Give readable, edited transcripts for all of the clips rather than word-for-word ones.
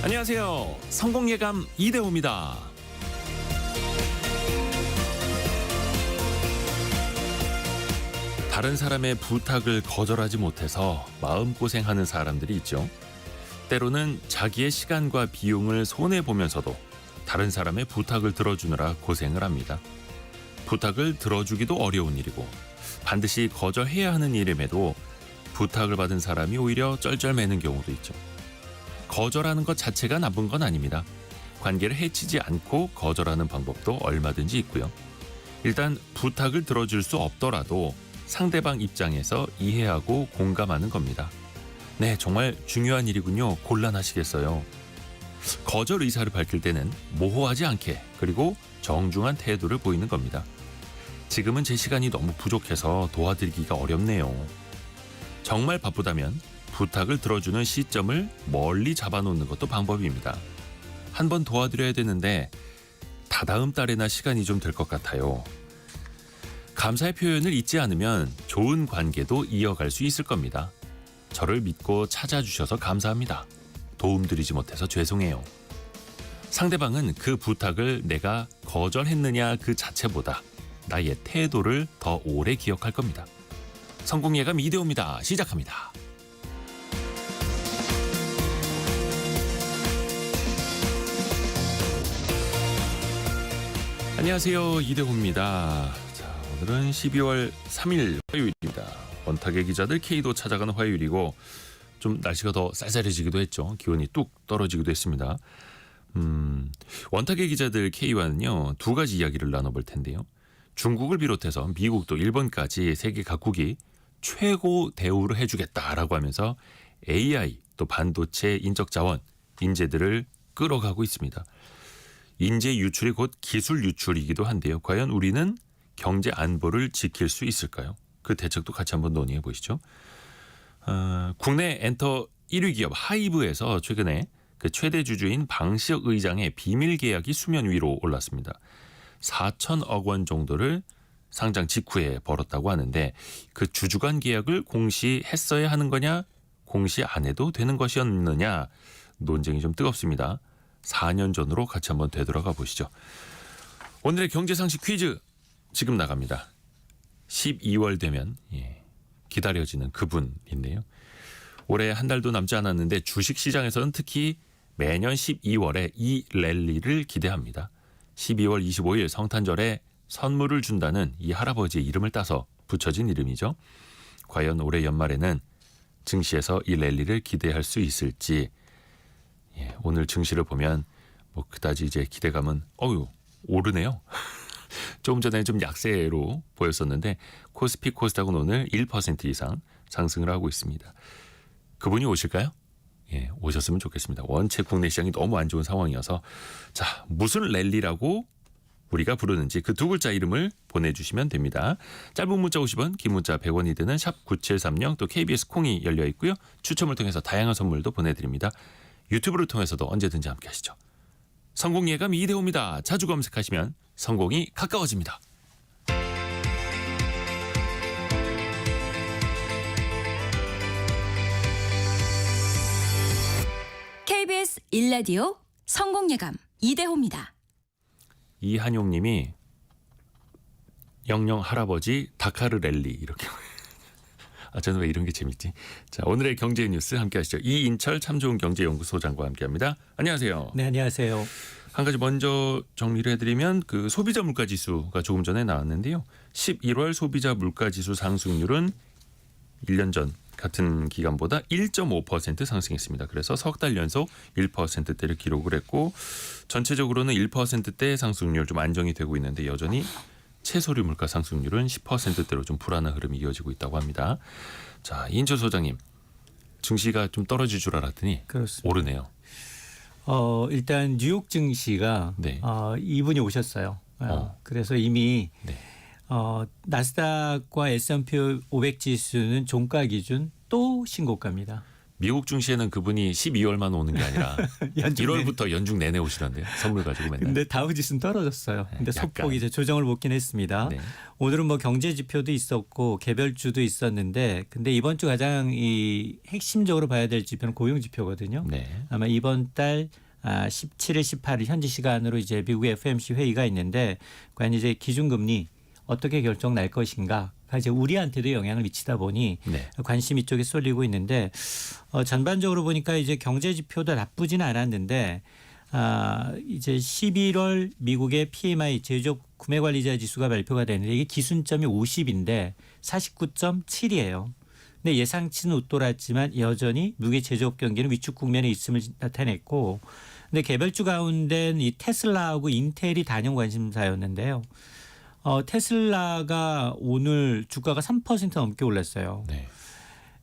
안녕하세요. 성공예감 이대호입니다. 다른 사람의 부탁을 거절하지 못해서 마음고생하는 사람들이 있죠. 때로는 자기의 시간과 비용을 손해보면서도 다른 사람의 부탁을 들어주느라 고생을 합니다. 부탁을 들어주기도 어려운 일이고 반드시 거절해야 하는 일임에도 부탁을 받은 사람이 오히려 쩔쩔매는 경우도 있죠. 거절하는 것 자체가 나쁜 건 아닙니다. 관계를 해치지 않고 거절하는 방법도 얼마든지 있고요. 일단 부탁을 들어줄 수 없더라도 상대방 입장에서 이해하고 공감하는 겁니다. 네, 정말 중요한 일이군요. 곤란하시겠어요. 거절 의사를 밝힐 때는 모호하지 않게 그리고 정중한 태도를 보이는 겁니다. 지금은 제 시간이 너무 부족해서 도와드리기가 어렵네요. 정말 바쁘다면 부탁을 들어주는 시점을 멀리 잡아놓는 것도 방법입니다. 한번 도와드려야 되는데 다다음 달에나 시간이 좀 될 것 같아요. 감사의 표현을 잊지 않으면 좋은 관계도 이어갈 수 있을 겁니다. 저를 믿고 찾아주셔서 감사합니다. 도움드리지 못해서 죄송해요. 상대방은 그 부탁을 내가 거절했느냐 그 자체보다 나의 태도를 더 오래 기억할 겁니다. 성공예감 이대호입니다. 시작합니다. 안녕하세요. 이대호입니다. 자, 오늘은 12월 3일 화요일입니다. 원탁의 기자들 K도 찾아가는 화요일이고 좀 날씨가 더 쌀쌀해지기도 했죠. 기온이 뚝 떨어지기도 했습니다. 원탁의 기자들 K와는요. 두 가지 이야기를 나눠볼 텐데요. 중국을 비롯해서 미국도 일본까지 세계 각국이 최고 대우를 해주겠다라고 하면서 AI 또 반도체 인적 자원, 인재들을 끌어가고 있습니다. 인재 유출이 곧 기술 유출이기도 한데요. 과연 우리는 경제 안보를 지킬 수 있을까요? 그 대책도 같이 한번 논의해 보시죠. 국내 엔터 1위 기업 하이브에서 최근에 그 최대 주주인 방시혁 의장의 비밀 계약이 수면 위로 올랐습니다. 4천억 원 정도를 상장 직후에 벌었다고 하는데 그 주주간 계약을 공시했어야 하는 거냐 공시 안 해도 되는 것이었느냐 논쟁이 좀 뜨겁습니다. 4년 전으로 같이 한번 되돌아가 보시죠. 오늘의 경제상식 퀴즈 지금 나갑니다. 12월 되면 기다려지는 그분인데요. 올해 한 달도 남지 않았는데 주식시장에서는 특히 매년 12월에 이 랠리를 기대합니다. 12월 25일 성탄절에 선물을 준다는 이 할아버지의 이름을 따서 붙여진 이름이죠. 과연 올해 연말에는 증시에서 이 랠리를 기대할 수 있을지 오늘 증시를 보면 뭐 그다지 이제 기대감은 오르네요. 조금 전에 좀 약세로 보였었는데 코스피 코스닥은 오늘 1% 이상 상승을 하고 있습니다. 그분이 오실까요? 오셨으면 좋겠습니다. 원체 국내 시장이 너무 안 좋은 상황이어서 자, 무슨 랠리라고 우리가 부르는지 그 두 글자 이름을 보내주시면 됩니다. 짧은 문자 50원, 긴 문자 100원이 드는 샵 9730 또 KBS 콩이 열려 있고요. 추첨을 통해서 다양한 선물도 보내드립니다. 유튜브를 통해서도 언제든지 함께 하시죠. 성공예감 이대호입니다. 자주 검색하시면 성공이 가까워집니다. KBS 1라디오 성공예감 이대호입니다. 이한용님이 영영 할아버지 다카르 랠리 이렇게. 저는 왜 이런 게 재밌지? 자, 오늘의 경제 뉴스 함께 하시죠. 이인철 참 좋은 경제연구소장과 함께합니다. 안녕하세요. 네, 안녕하세요. 한 가지 먼저 정리를 해드리면 그 소비자 물가지수가 조금 전에 나왔는데요. 11월 소비자 물가지수 상승률은 1년 전 같은 기간보다 1.5% 상승했습니다. 그래서 석 달 연속 1%대를 기록을 했고 전체적으로는 1%대 상승률 좀 안정이 되고 있는데 여전히 채소류 물가 상승률은 10%대로 좀 불안한 흐름이 이어지고 있다고 합니다. 자, 이인철 소장님, 증시가 좀 떨어질 줄 알았더니 그렇습니다. 오르네요. 일단 뉴욕 증시가 네. 이분이 오셨어요. 그래서 이미 네. 나스닥과 S&P 500 지수는 종가 기준 또 신고가입니다. 미국 증시에는 그분이 12월만 오는 게 아니라 연중 1월부터 연중 내내 오시던데요. 선물 가지고 맨날. 근데 다우지수는 떨어졌어요. 근데 약간. 소폭 이제 조정을 먹긴 했습니다. 네. 오늘은 뭐 경제 지표도 있었고 개별주도 있었는데 근데 이번 주 가장 이 핵심적으로 봐야 될 지표는 고용 지표거든요. 네. 아마 이번 달 17일, 18일 현지 시간으로 이제 미국의 FOMC 회의가 있는데 과연 이제 기준금리 어떻게 결정 날 것인가 이제 우리한테도 영향을 미치다 보니 네. 관심 이쪽에 쏠리고 있는데 전반적으로 보니까 이제 경제 지표도 나쁘지는 않았는데 이제 11월 미국의 PMI 제조업 구매관리자 지수가 발표가 되는데 이게 기준점이 50인데 49.7이에요. 근데 예상치는 웃돌았지만 여전히 미국의 제조업 경기는 위축 국면에 있음을 나타냈고 근데 개별주 가운데는 이 테슬라하고 인텔이 단연 관심사였는데요. 테슬라가 오늘 주가가 3% 넘게 올랐어요. 네.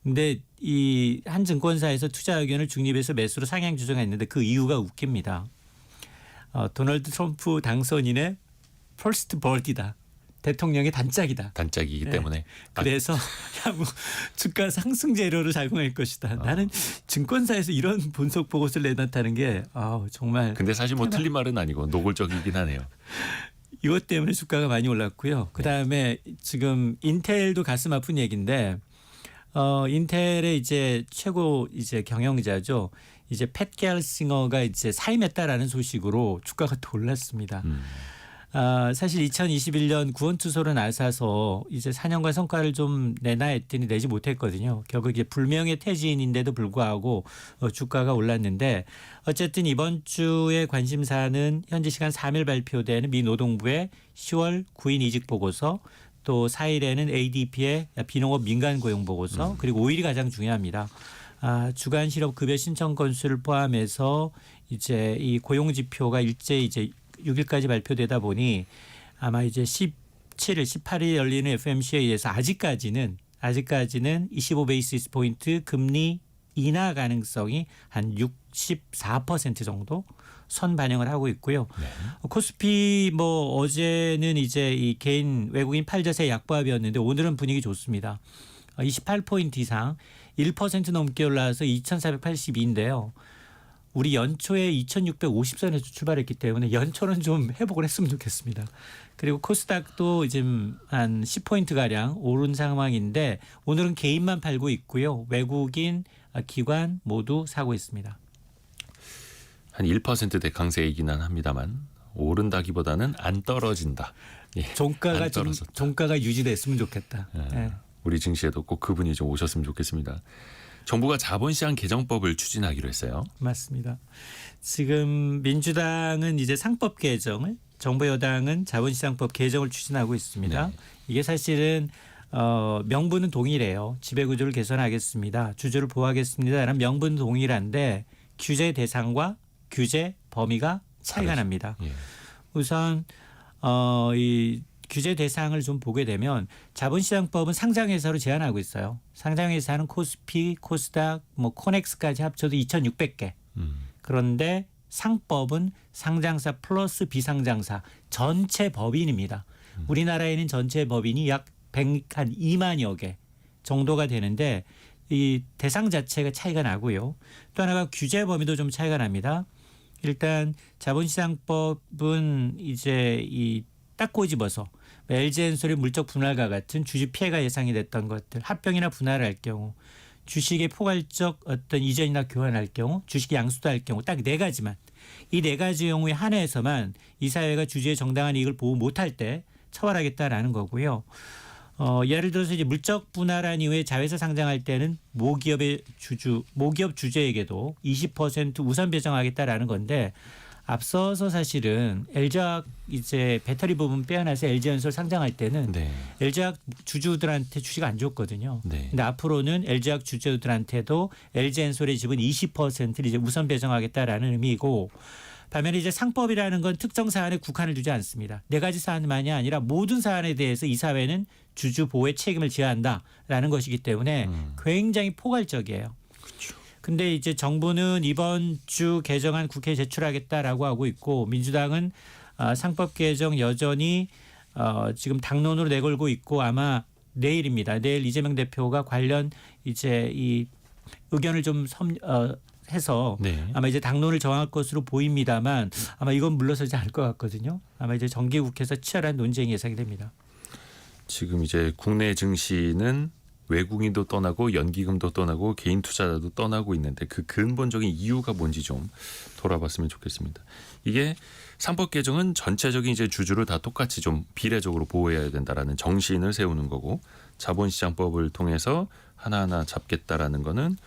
근데 이 한 증권사에서 투자 의견을 중립해서 매수로 상향 조정했는데 그 이유가 웃깁니다. 도널드 트럼프 당선인의 퍼스트 버디다. 대통령의 단짝이다. 단짝이기 네. 때문에. 그래서 향후 주가 상승 재료로 작용할 것이다. 나는 증권사에서 이런 분석 보고서를 내놨다는 게 정말 근데 사실 뭐 틀린 말은 아니고 노골적이긴 하네요. 이것 때문에 주가가 많이 올랐고요. 그다음에 지금 인텔도 가슴 아픈 얘기인데 인텔의 이제 최고 이제 경영자죠. 이제 팻 갤싱어가 이제 사임했다라는 소식으로 주가가 또 올랐습니다. 사실 2021년 구원투소로 나서서 이제 4년간 성과를 좀 내나 했더니 내지 못했거든요. 결국 이제 불명예 퇴진인데도 불구하고 주가가 올랐는데 어쨌든 이번 주의 관심사는 현지 시간 3일 발표되는 미 노동부의 10월 9인 이직 보고서 또 4일에는 ADP의 비농업 민간 고용 보고서 그리고 5일이 가장 중요합니다. 주간 실업 급여 신청 건수를 포함해서 이제 이 고용 지표가 일제히 이제 6일까지 발표되다 보니 아마 이제 17일, 18일 열리는 FOMC에 의해서 아직까지는 25베이시스 포인트 금리 인하 가능성이 한 64% 정도 선 반영을 하고 있고요. 네. 코스피 뭐 어제는 이제 이 개인 외국인 팔자세 약보합이었는데 오늘은 분위기 좋습니다. 28포인트 이상 1% 넘게 올라와서 2,482인데요. 우리 연초에 2,650선에서 출발했기 때문에 연초는 좀 회복을 했으면 좋겠습니다. 그리고 코스닥도 지금 한 10포인트 가량 오른 상황인데 오늘은 개인만 팔고 있고요. 외국인, 기관 모두 사고 있습니다. 한 1%대 강세이기는 합니다만 오른다기보다는 안 떨어진다. 예, 종가가 안 좀 떨어졌다. 종가가 유지됐으면 좋겠다. 예. 우리 증시에도 꼭 그분이 좀 오셨으면 좋겠습니다. 정부가 자본시장 개정법을 추진하기로 했어요. 맞습니다. 지금 민주당은 이제 상법 개정을 정부 여당은 자본시장법 개정을 추진하고 있습니다. 네. 이게 사실은 명분은 동일해요. 지배구조를 개선하겠습니다. 주주를 보호하겠습니다라는 명분은 동일한데 규제 대상과 규제 범위가 차이가 납니다. 예. 우선 이 규제 대상을 좀 보게 되면 자본시장법은 상장회사로 제한하고 있어요. 상장회사는 코스피, 코스닥, 뭐 코넥스까지 합쳐도 2,600개. 그런데 상법은 상장사 플러스 비상장사 전체 법인입니다. 우리나라에는 전체 법인이 약 2만여 개 정도가 되는데 이 대상 자체가 차이가 나고요. 또 하나가 규제 범위도 좀 차이가 납니다. 일단 자본시장법은 이제 이 딱 꼬집어서 LG엔솔의 물적 분할과 같은 주주 피해가 예상이 됐던 것들 합병이나 분할할 경우 주식의 포괄적 어떤 이전이나 교환할 경우 주식 양수도 할 경우 딱 네 가지만 이 네 가지 경우에 한해서만 이 사회가 주주의 정당한 이익을 보호 못할 때 처벌하겠다라는 거고요. 예를 들어서 이제 물적 분할한 이후에 자회사 상장할 때는 모기업 주주에게도 20% 우선 배정하겠다라는 건데 앞서서 사실은 LG화학 이제 배터리 부분 빼어나서 LG엔솔 상장할 때는 네. LG화학 주주들한테 주식 안 줬거든요. 네. 근데 앞으로는 LG화학 주주들한테도 LG엔솔의 지분 20%를 이제 우선 배정하겠다라는 의미고 반면에 이제 상법이라는 건 특정 사안에 국한을 두지 않습니다. 네 가지 사안만이 아니라 모든 사안에 대해서 이 사회는 주주 보호의 책임을 지어야 한다라는 것이기 때문에 굉장히 포괄적이에요. 그렇죠. 근데 이제 정부는 이번 주 개정안 국회에 제출하겠다라고 하고 있고 민주당은 상법 개정 여전히 지금 당론으로 내걸고 있고 아마 내일입니다. 내일 이재명 대표가 관련 이제 이 의견을 좀 해서 네. 아마 이제 당론을 정할 것으로 보입니다만 아마 이건 물러서지 않을 것 같거든요. 아마 이제 정기국회에서 치열한 논쟁이 예상이 됩니다. 지금 이제 국내 증시는 외국인도 떠나고 연기금도 떠나고 개인 투자자도 떠나고 있는데 그 근본적인 이유가 뭔지 좀 돌아봤으면 좋겠습니다. 이게 상법 개정은 전체적인 이제 주주를 다 똑같이 좀 비례적으로 보호해야 된다라는 정신을 세우는 거고, 자본시장법을 통해서 하나하나 잡겠다라는 거는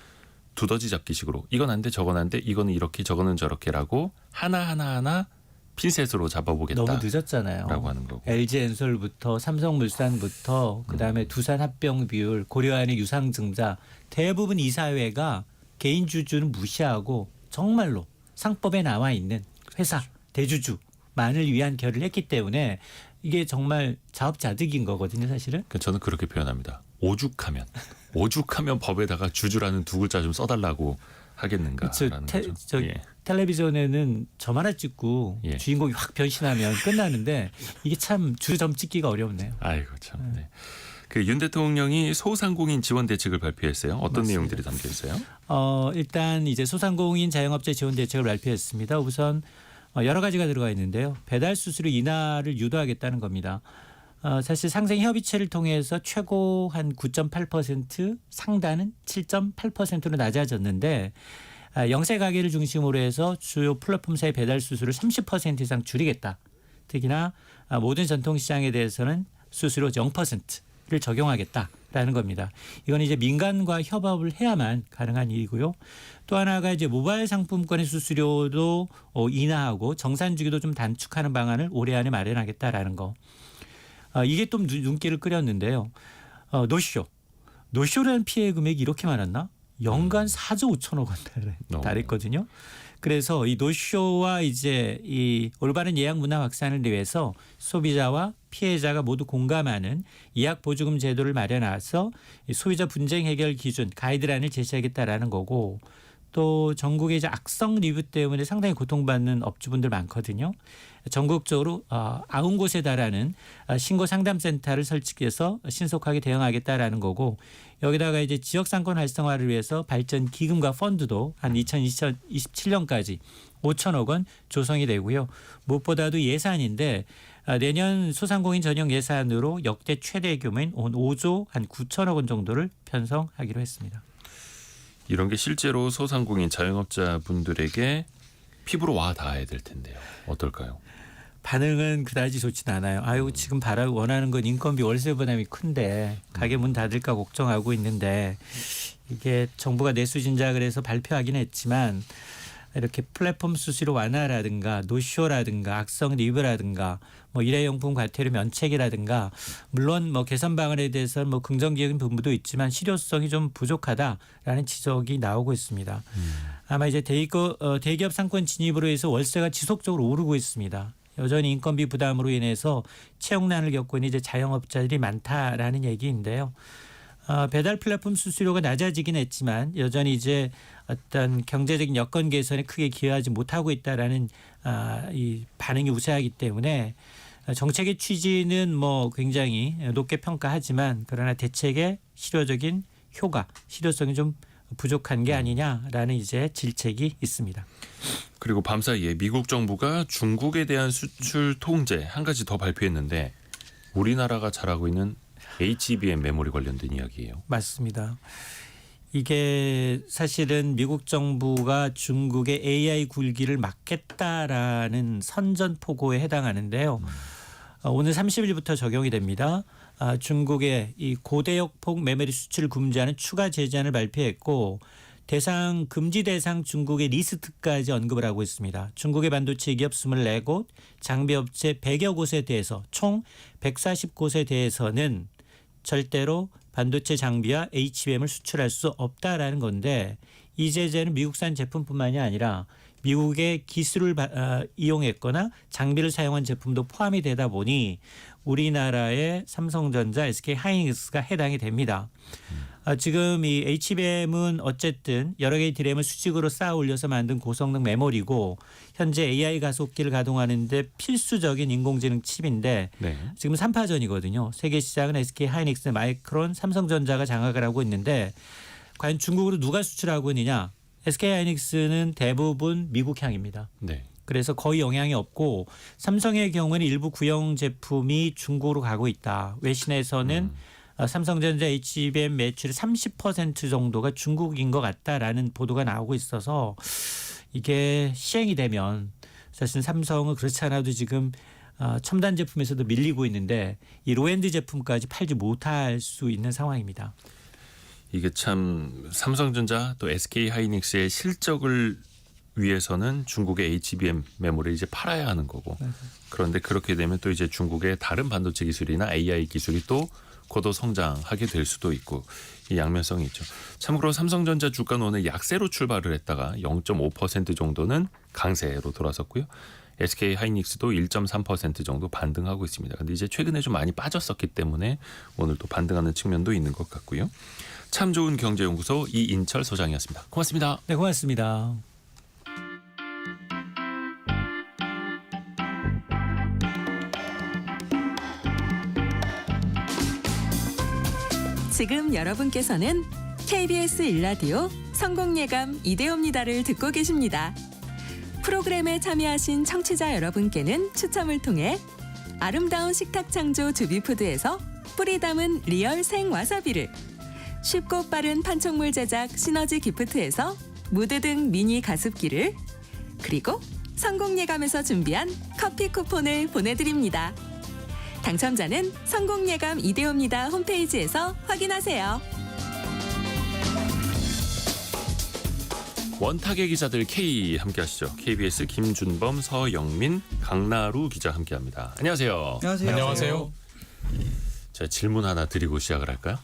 두더지 잡기식으로 이건 안 돼 저건 안 돼 이거는 이렇게 저거는 저렇게라고 하나 핀셋으로 잡아보겠다. 너무 늦었잖아요. 라고 하는 거고. LG엔솔부터 삼성물산부터 그다음에 두산합병 비율, 고려안의 유상증자 대부분 이사회가 개인 주주는 무시하고 정말로 상법에 나와 있는 회사 대주주만을 위한 결의를 했기 때문에 이게 정말 자업자득인 거거든요, 사실은. 그러니까 저는 그렇게 표현합니다. 오죽하면 법에다가 주주라는 두 글자 좀 써달라고 하겠는가라는 거죠. 예. 텔레비전에는 점 하나 찍고 예. 주인공이 확 변신하면 끝나는데 이게 참 주점 찍기가 어렵네요. 아이고 참. 네. 그 윤 대통령이 소상공인 지원 대책을 발표했어요. 어떤 맞습니다. 내용들이 담겨 있어요? 일단 이제 소상공인 자영업자 지원 대책을 발표했습니다. 우선 여러 가지가 들어가 있는데요. 배달 수수료 인하를 유도하겠다는 겁니다. 사실 상생 협의체를 통해서 최고 한 9.8% 상단은 7.8%로 낮아졌는데 영세 가게를 중심으로 해서 주요 플랫폼사의 배달 수수료를 30% 이상 줄이겠다. 특히나 모든 전통시장에 대해서는 수수료 0%를 적용하겠다라는 겁니다. 이건 이제 민간과 협업을 해야만 가능한 일이고요. 또 하나가 이제 모바일 상품권의 수수료도 인하하고 정산주기도 좀 단축하는 방안을 올해 안에 마련하겠다라는 거. 이게 또 눈길을 끌었는데요. 노쇼라는 피해 금액이 이렇게 많았나? 연간 4조 5천억 원에 달했거든요. 그래서 이 노쇼와 이제 이 올바른 예약 문화 확산을 위해서 소비자와 피해자가 모두 공감하는 예약 보조금 제도를 마련해서 소비자 분쟁 해결 기준 가이드라인을 제시하겠다라는 거고, 또 전국에 이제 악성 리뷰 때문에 상당히 고통받는 업주분들 많거든요. 전국적으로 90곳에 달하는 신고 상담센터를 설치해서 신속하게 대응하겠다라는 거고, 여기다가 이제 지역 상권 활성화를 위해서 발전 기금과 펀드도 한 2027년까지 5천억 원 조성이 되고요. 무엇보다도 예산인데 내년 소상공인 전용 예산으로 역대 최대 규모인 5조 한 9천억 원 정도를 편성하기로 했습니다. 이런 게 실제로 소상공인 자영업자 분들에게 피부로 와 닿아야 될 텐데요. 어떨까요? 반응은 그다지 좋지는 않아요. 아유, 지금 원하는 건 인건비 월세 부담이 큰데 가게 문 닫을까 걱정하고 있는데, 이게 정부가 내수 진작을 해서 발표하긴 했지만 이렇게 플랫폼 수수료 완화라든가 노쇼라든가 악성 리뷰라든가 뭐 일회용품 과태료 면책이라든가, 물론 뭐 개선 방안에 대해서는 뭐 긍정적인 부분도 있지만 실효성이 좀 부족하다라는 지적이 나오고 있습니다. 아마 이제 대기업 상권 진입으로 해서 월세가 지속적으로 오르고 있습니다. 여전히 인건비 부담으로 인해서 채용난을 겪고 있는 이제 자영업자들이 많다라는 얘기인데요. 배달 플랫폼 수수료가 낮아지긴 했지만 여전히 이제 어떤 경제적인 여건 개선에 크게 기여하지 못하고 있다라는 이 반응이 우세하기 때문에 정책의 취지는 뭐 굉장히 높게 평가하지만, 그러나 대책의 실효적인 효과, 실효성이 좀 부족한 게 아니냐라는 이제 질책이 있습니다. 그리고 밤사이에 미국 정부가 중국에 대한 수출 통제 한 가지 더 발표했는데, 우리나라가 잘하고 있는 HBM 메모리 관련된 이야기예요. 맞습니다. 이게 사실은 미국 정부가 중국의 AI 굴기를 막겠다라는 선전포고에 해당하는데요. 오늘 30일부터 적용이 됩니다. 중국의 이 고대역폭 메모리 수출 금지하는 추가 제재안을 발표했고, 금지 대상 중국의 리스트까지 언급을 하고 있습니다. 중국의 반도체 기업 24곳, 장비업체 100여 곳에 대해서 총 140곳에 대해서는 절대로 반도체 장비와 HBM을 수출할 수 없다라는 건데, 이 제재는 미국산 제품뿐만이 아니라 미국의 기술을 이용했거나 장비를 사용한 제품도 포함이 되다 보니 우리나라의 삼성전자, SK하이닉스가 해당이 됩니다. 지금 이 HBM은 어쨌든 여러 개의 디램을 수직으로 쌓아 올려서 만든 고성능 메모리고, 현재 AI 가속기를 가동하는 데 필수적인 인공지능 칩인데 네. 지금 3파전이거든요. 세계 시장은 SK하이닉스, 마이크론, 삼성전자가 장악을 하고 있는데, 과연 중국으로 누가 수출하고 있느냐? SK하이닉스는 대부분 미국향입니다. 네. 그래서 거의 영향이 없고 삼성의 경우는 일부 구형 제품이 중국으로 가고 있다. 외신에서는 삼성전자 HBM 매출의 30% 정도가 중국인 것 같다라는 보도가 나오고 있어서 이게 시행이 되면 사실 삼성은 그렇지 않아도 지금 첨단 제품에서도 밀리고 있는데 이 로엔드 제품까지 팔지 못할 수 있는 상황입니다. 이게 참 삼성전자 또 SK하이닉스의 실적을 위해서는 중국의 HBM 메모리를 이제 팔아야 하는 거고 그런데 그렇게 되면 또 이제 중국의 다른 반도체 기술이나 AI 기술이 또 고도 성장하게 될 수도 있고 이 양면성이 있죠. 참고로 삼성전자 주가는 오늘 약세로 출발을 했다가 0.5% 정도는 강세로 돌아섰고요. SK하이닉스도 1.3% 정도 반등하고 있습니다. 근데 이제 최근에 좀 많이 빠졌었기 때문에 오늘 또 반등하는 측면도 있는 것 같고요. 참 좋은 경제연구소 이인철 소장이었습니다. 고맙습니다. 네, 고맙습니다. 지금 여러분께서는 KBS 일라디오 성공예감 이대호입니다를 듣고 계십니다. 프로그램에 참여하신 청취자 여러분께는 추첨을 통해 아름다운 식탁 창조 주비푸드에서 뿌리 담은 리얼 생 와사비를, 쉽고 빠른 판촉물 제작 시너지 기프트에서 무드 등 미니 가습기를, 그리고 성공예감에서 준비한 커피 쿠폰을 보내드립니다. 당첨자는 성공예감 이대호입니다 홈페이지에서 확인하세요. 원탁의 기자들 K 함께하시죠. KBS 김준범, 서영민, 강나루 기자 함께합니다. 안녕하세요. 안녕하세요. 제가 질문 하나 드리고 시작을 할까요?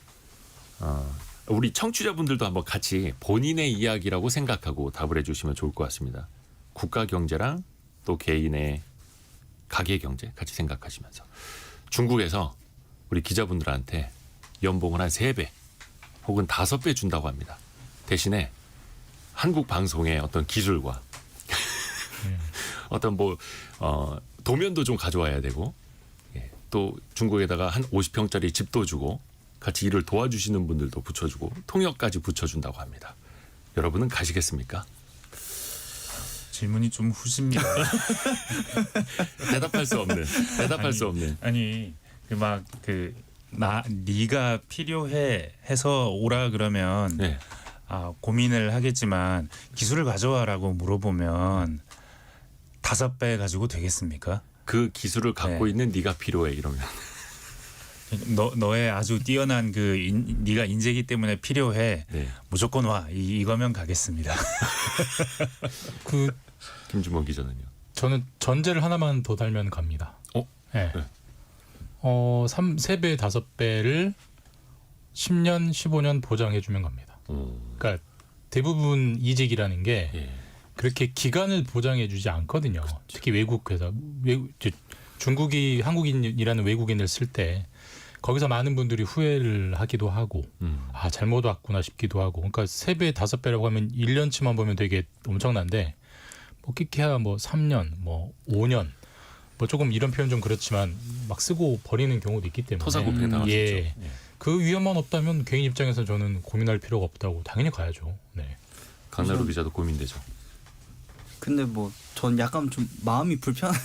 우리 청취자분들도 한번 같이 본인의 이야기라고 생각하고 답을 해주시면 좋을 것 같습니다. 국가 경제랑 또 개인의 가계 경제 같이 생각하시면서 중국에서 우리 기자분들한테 연봉을 한 3배 혹은 5배 준다고 합니다. 대신에 한국 방송의 어떤 기술과 어떤 도면도 좀 가져와야 되고 또 중국에다가 한 50평짜리 집도 주고 같이 일을 도와주시는 분들도 붙여주고 통역까지 붙여준다고 합니다. 여러분은 가시겠습니까? 질문이 좀 후십니다. 대답할 수 없는. 아니 네가 필요해 해서 오라 그러면 네. 고민을 하겠지만 기술을 가져와라고 물어보면 5배 가지고 되겠습니까? 그 기술을 갖고 네. 있는 네가 필요해 이러면. 너의 아주 뛰어난 네가 인재이기 때문에 필요해. 네. 무조건 와. 이거면 가겠습니다. 김준범 기자는요. 저는 전제를 하나만 더 달면 갑니다. 네. 네. 3배, 5배를 10년, 15년 보장해주면 갑니다. 그러니까 대부분 이직이라는 게 예. 그렇게 기간을 보장해주지 않거든요. 특히 외국 회사, 중국이 한국인이라는 외국인을 쓸 때 거기서 많은 분들이 후회를 하기도 하고 잘못 왔구나 싶기도 하고 그러니까 3배, 5배라고 하면 1년치만 보면 되게 엄청난데 끼케야 3년, 5년 조금 이런 표현 좀 그렇지만 막 쓰고 버리는 경우도 있기 때문에 토사구팽 당하셨죠. 예. 그 위험만 없다면 개인 입장에서 저는 고민할 필요가 없다고 당연히 가야죠. 네. 강나루 기자도 고민되죠. 근데 전 약간 좀 마음이 불편하죠.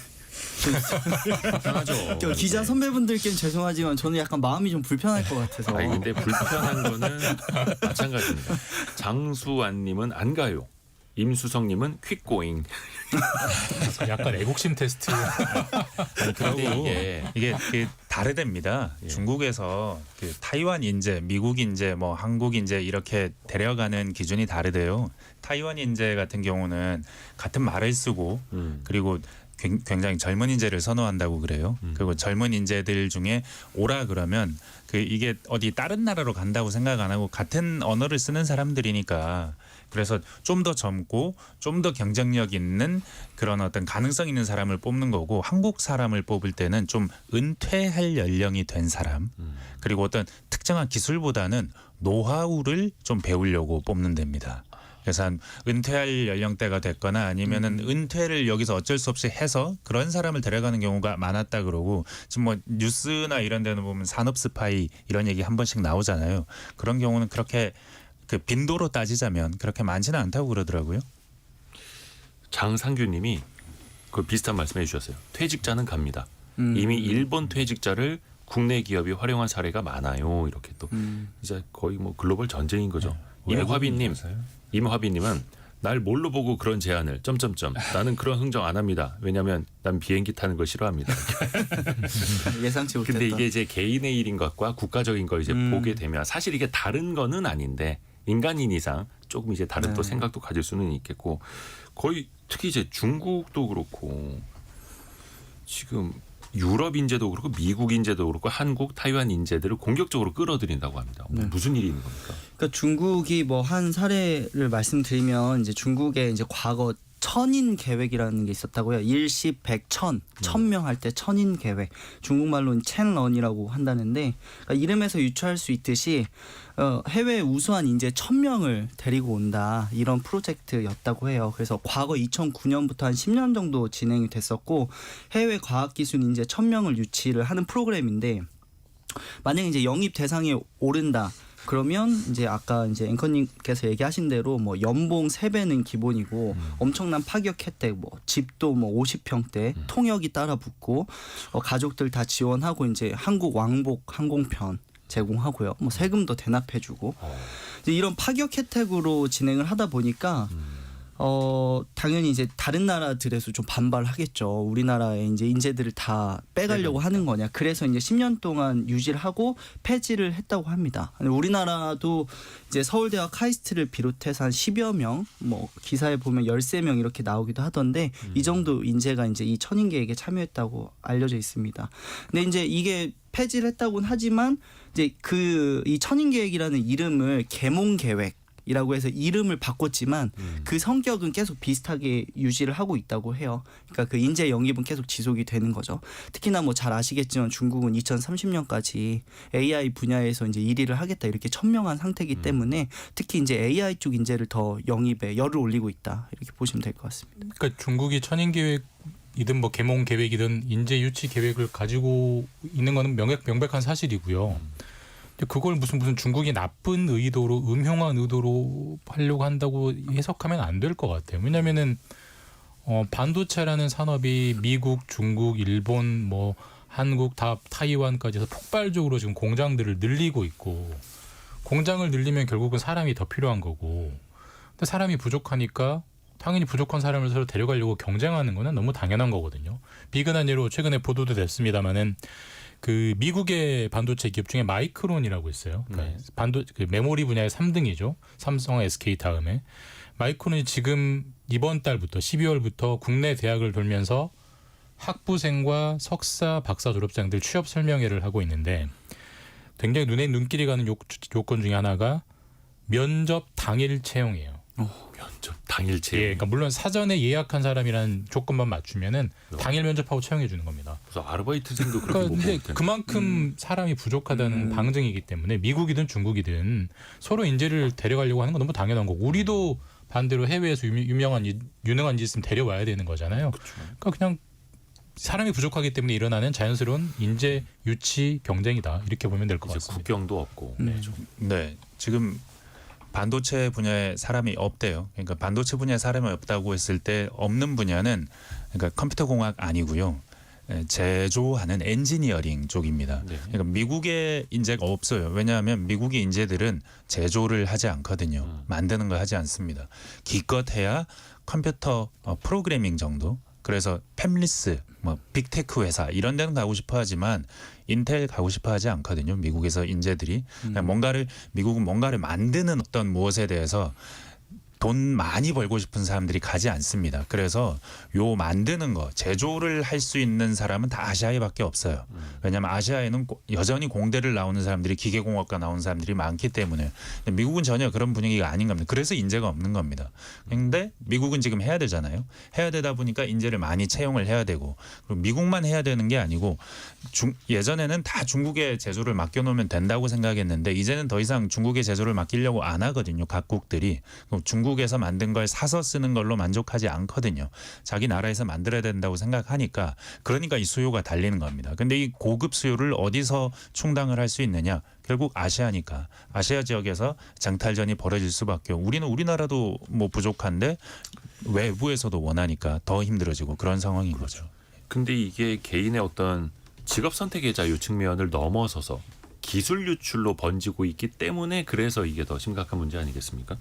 기자 선배분들께는 죄송하지만 저는 약간 마음이 좀 불편할 것 같아서. 근데 불편한 거는 마찬가지입니다. 장수환님은 안 가요. 임수성님은 퀵고잉. 약간 애국심 테스트. 그런데 이게 다르답니다. 예. 중국에서 타이완 인재, 미국 인재, 한국 인재 이렇게 데려가는 기준이 다르대요. 타이완 인재 같은 경우는 같은 말을 쓰고 그리고 굉장히 젊은 인재를 선호한다고 그래요. 그리고 젊은 인재들 중에 오라 그러면 이게 어디 다른 나라로 간다고 생각 안 하고 같은 언어를 쓰는 사람들이니까 그래서 좀 더 젊고 좀 더 경쟁력 있는 그런 어떤 가능성 있는 사람을 뽑는 거고 한국 사람을 뽑을 때는 좀 은퇴할 연령이 된 사람 그리고 어떤 특정한 기술보다는 노하우를 좀 배우려고 뽑는 데입니다. 그래서 한 은퇴할 연령대가 됐거나 아니면은 은퇴를 여기서 어쩔 수 없이 해서 그런 사람을 데려가는 경우가 많았다 그러고 지금 뉴스나 이런 데는 보면 산업 스파이 이런 얘기 한 번씩 나오잖아요. 그런 경우는 그렇게 그 빈도로 따지자면 그렇게 많지는 않다고 그러더라고요. 장상규님이 그 비슷한 말씀해 주셨어요. 퇴직자는 갑니다. 이미 일본 퇴직자를 국내 기업이 활용한 사례가 많아요. 이렇게 또 이제 거의 뭐 글로벌 전쟁인 거죠. 임화비님은 날 뭘로 보고 그런 제안을 나는 그런 흥정 안 합니다. 왜냐하면 난 비행기 타는 걸 싫어합니다. 예상치 못했던. 근데 이게 이제 개인의 일인 것과 국가적인 걸 이제 보게 되면 사실 이게 다른 거는 아닌데 인간인 이상 조금 이제 다른 또 생각도 가질 수는 있겠고 거의 특히 이제 중국도 그렇고 지금 유럽 인재도 그렇고 미국 인재도 그렇고 한국, 타이완 인재들을 공격적으로 끌어들인다고 합니다. 무슨 일이 있는 겁니까? 그러니까 중국이 뭐 한 사례를 말씀드리면 이제 중국의 이제 과거 천인 계획이라는 게 있었다고요. 일십, 백, 천, 1000명 할 때 천인 계획. 중국말로는 첸런이라고 한다는데 그러니까 이름에서 유추할 수 있듯이 해외 우수한 인재 1000명을 데리고 온다 이런 프로젝트였다고 해요. 그래서 과거 2009년부터 한 10년 정도 진행이 됐었고 해외 과학기술 인재 1000명을 유치를 하는 프로그램인데 만약에 이제 영입 대상에 오른다. 그러면 이제 아까 이제 앵커님께서 얘기하신 대로 뭐 연봉 3배는 기본이고 엄청난 파격 혜택 뭐 집도 뭐 50평대 통역이 따라 붙고 가족들 다 지원하고 이제 한국 왕복 항공편 제공하고요. 뭐 세금도 대납해주고 이제 이런 파격 혜택으로 진행을 하다 보니까 당연히 이제 다른 나라들에서 좀 반발하겠죠. 우리나라의 이제 인재들을 다 빼가려고 하는 거냐. 그래서 이제 10년 동안 유지를 하고 폐지를 했다고 합니다. 우리나라도 이제 서울대와 카이스트를 비롯해서 한 10여 명, 뭐 기사에 보면 13명 이렇게 나오기도 하던데 이 정도 인재가 이제 이 천인 계획에 참여했다고 알려져 있습니다. 근데 이제 이게 폐지를 했다고는 하지만 이제 이 천인 계획이라는 이름을 계몽 계획 이라고 해서 이름을 바꿨지만 그 성격은 계속 비슷하게 유지를 하고 있다고 해요. 그러니까 그 인재 영입은 계속 지속이 되는 거죠. 특히나 뭐 잘 아시겠지만 중국은 2030년까지 AI 분야에서 이제 1위를 하겠다 이렇게 천명한 상태이기 때문에 특히 이제 AI 쪽 인재를 더 영입에 열을 올리고 있다 이렇게 보시면 될 것 같습니다. 그러니까 중국이 천인 계획이든 뭐 계몽 계획이든 인재 유치 계획을 가지고 있는 거는 명백한 사실이고요. 그걸 무슨 중국이 나쁜 의도로 음흉한 의도로 하려고 한다고 해석하면 안 될 것 같아요. 왜냐하면은 반도체라는 산업이 미국, 중국, 일본, 뭐 한국, 타이완까지 해서 폭발적으로 지금 공장들을 늘리고 있고 공장을 늘리면 결국은 사람이 더 필요한 거고 근데 사람이 부족하니까 당연히 부족한 사람을 서로 데려가려고 경쟁하는 거는 너무 당연한 거거든요. 비근한 예로 최근에 보도도 됐습니다마는 그 미국의 반도체 기업 중에 마이크론이라고 있어요. 그러니까 그 메모리 분야의 3등이죠. 삼성, SK 다음에. 마이크론이 지금 이번 달부터 12월부터 국내 대학을 돌면서 학부생과 석사, 박사 졸업생들 취업 설명회를 하고 있는데 굉장히 눈길이 가는 요건 중에 하나가 면접 당일 채용이에요. 면접 당일 채용. 예, 그러니까 물론 사전에 예약한 사람이라는 조건만 맞추면은 당일 면접하고 채용해 주는 겁니다. 그래서 아르바이트생도 그렇게 그러니까 못 근데 뽑을 그만큼 사람이 부족하다는 방증이기 때문에 미국이든 중국이든 서로 인재를 데려가려고 하는 건 너무 당연한 거고 우리도 반대로 해외에서 유능한 인재 있으면 데려와야 되는 거잖아요. 그러니까 그냥 사람이 부족하기 때문에 일어나는 자연스러운 인재 유치 경쟁이다 이렇게 보면 될 것 이제 같습니다. 국경도 없고. 네, 지금 반도체 분야에 사람이 없대요. 그러니까 반도체 분야에 사람이 없다고 했을 때 없는 분야는 그러니까 컴퓨터 공학 아니고요. 제조하는 엔지니어링 쪽입니다. 네. 그러니까 미국의 인재가 없어요. 왜냐하면 미국의 인재들은 제조를 하지 않거든요. 만드는 걸 하지 않습니다. 기껏 해야 컴퓨터 프로그래밍 정도. 그래서 팹리스, 뭐 빅테크 회사 이런 데는 가고 싶어 하지만 인텔 가고 싶어 하지 않거든요. 미국에서 인재들이 미국은 뭔가를 만드는 어떤 무엇에 대해서 돈 많이 벌고 싶은 사람들이 가지 않습니다. 그래서 요 만드는 거 제조를 할 수 있는 사람은 다 아시아에밖에 없어요. 왜냐하면 아시아에는 여전히 공대를 나오는 사람들이 기계공학과 나오는 사람들이 많기 때문에 미국은 전혀 그런 분위기가 아닌 겁니다. 그래서 인재가 없는 겁니다. 그런데 미국은 지금 해야 되잖아요. 해야 되다 보니까 인재를 많이 채용을 해야 되고 그리고 미국만 해야 되는 게 아니고 예전에는 다 중국에 제조를 맡겨놓으면 된다고 생각했는데 이제는 더 이상 중국에 제조를 맡기려고 안 하거든요. 각국들이. 중국 중국에서 만든 걸 사서 쓰는 걸로 만족하지 않거든요. 자기 나라에서 만들어야 된다고 생각하니까 그러니까 이 수요가 달리는 겁니다. 근데 이 고급 수요를 어디서 충당을 할 수 있느냐? 결국 아시아니까 아시아 지역에서 장탈전이 벌어질 수밖에. 우리는 우리나라도 뭐 부족한데 외부에서도 원하니까 더 힘들어지고 그런 상황인 거죠. 근데 이게 개인의 어떤 직업 선택의 자유 측면을 넘어서서 기술 유출로 번지고 있기 때문에 그래서 이게 더 심각한 문제 아니겠습니까?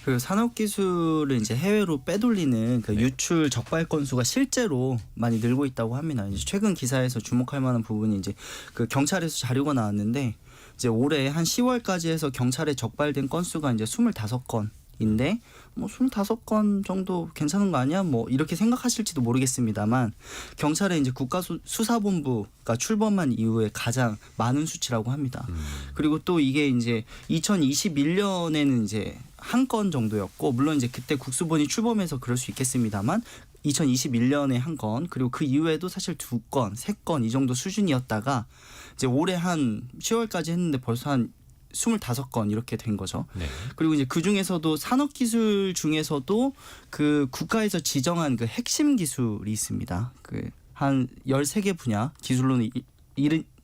그 산업 기술을 이제 해외로 빼돌리는 그 유출 적발 건수가 실제로 많이 늘고 있다고 합니다. 이제 최근 기사에서 주목할 만한 부분이 이제 그 경찰에서 자료가 나왔는데 이제 올해 한 10월까지 해서 경찰에 적발된 건수가 이제 25건인데 뭐 25건 정도 괜찮은 거 아니야? 뭐 이렇게 생각하실지도 모르겠습니다만 경찰의 이제 국가수사본부가 출범한 이후에 가장 많은 수치라고 합니다. 그리고 또 이게 이제 2021년에는 이제 한 건 정도였고 물론 이제 그때 국수본이 출범해서 그럴 수 있겠습니다만 2021년에 한 건 그리고 그 이후에도 사실 2건, 3건 이 정도 수준이었다가 이제 올해 한 10월까지 했는데 벌써 한 25건 이렇게 된 거죠. 네. 그리고 이제 그 중에서도 산업기술 중에서도 그 국가에서 지정한 그 핵심 기술이 있습니다. 그 한 13개 분야 기술로는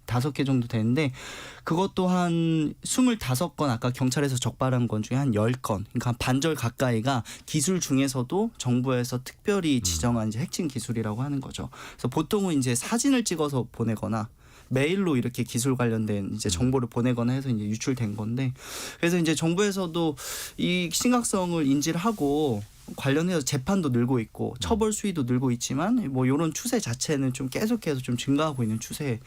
75개 정도 되는데 그것도 한 25건 아까 경찰에서 적발한 건 중에 한 10건 그러니까 한 반절 가까이가 기술 중에서도 정부에서 특별히 지정한 이제 핵심 기술이라고 하는 거죠. 그래서 보통은 이제 사진을 찍어서 보내거나 메일로 이렇게 기술 관련된 이제 정보를 보내거나 해서 이제 유출된 건데 그래서 이제 정부에서도 이 심각성을 인지를 하고 관련해서 재판도 늘고 있고 처벌 수위도 늘고 있지만 뭐 이런 추세 자체는 좀 계속해서 좀 증가하고 있는 추세인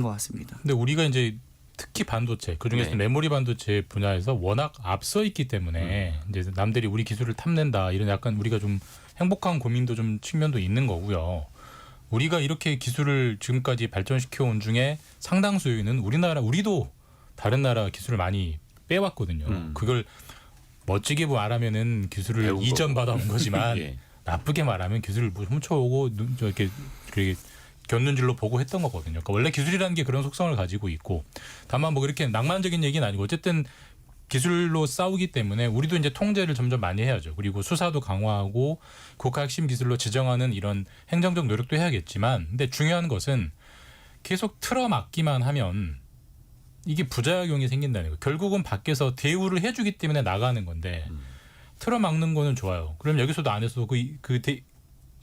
것 같습니다. 근데 우리가 이제 특히 반도체 그중에서 네. 메모리 반도체 분야에서 워낙 앞서 있기 때문에 이제 남들이 우리 기술을 탐낸다 이런 약간 우리가 좀 행복한 고민도 좀 측면도 있는 거고요. 우리가 이렇게 기술을 지금까지 발전시켜 온 중에 상당수는 우리도 다른 나라 기술을 많이 빼왔거든요. 그걸 멋지게 말하면은 기술을 배운 이전 받아온 거지만 예. 나쁘게 말하면 기술을 뭐 훔쳐오고 이렇게 곁눈질로 보고 했던 거거든요. 그러니까 원래 기술이라는 게 그런 속성을 가지고 있고 다만 뭐 그렇게 낭만적인 얘기는 아니고 어쨌든 기술로 싸우기 때문에 우리도 이제 통제를 점점 많이 해야죠. 그리고 수사도 강화하고 국가 핵심 기술로 지정하는 이런 행정적 노력도 해야겠지만 근데 중요한 것은 계속 틀어막기만 하면 이게 부작용이 생긴다는 거예요. 결국은 밖에서 대우를 해주기 때문에 나가는 건데 틀어막는 거는 좋아요. 그럼 여기서도 안에서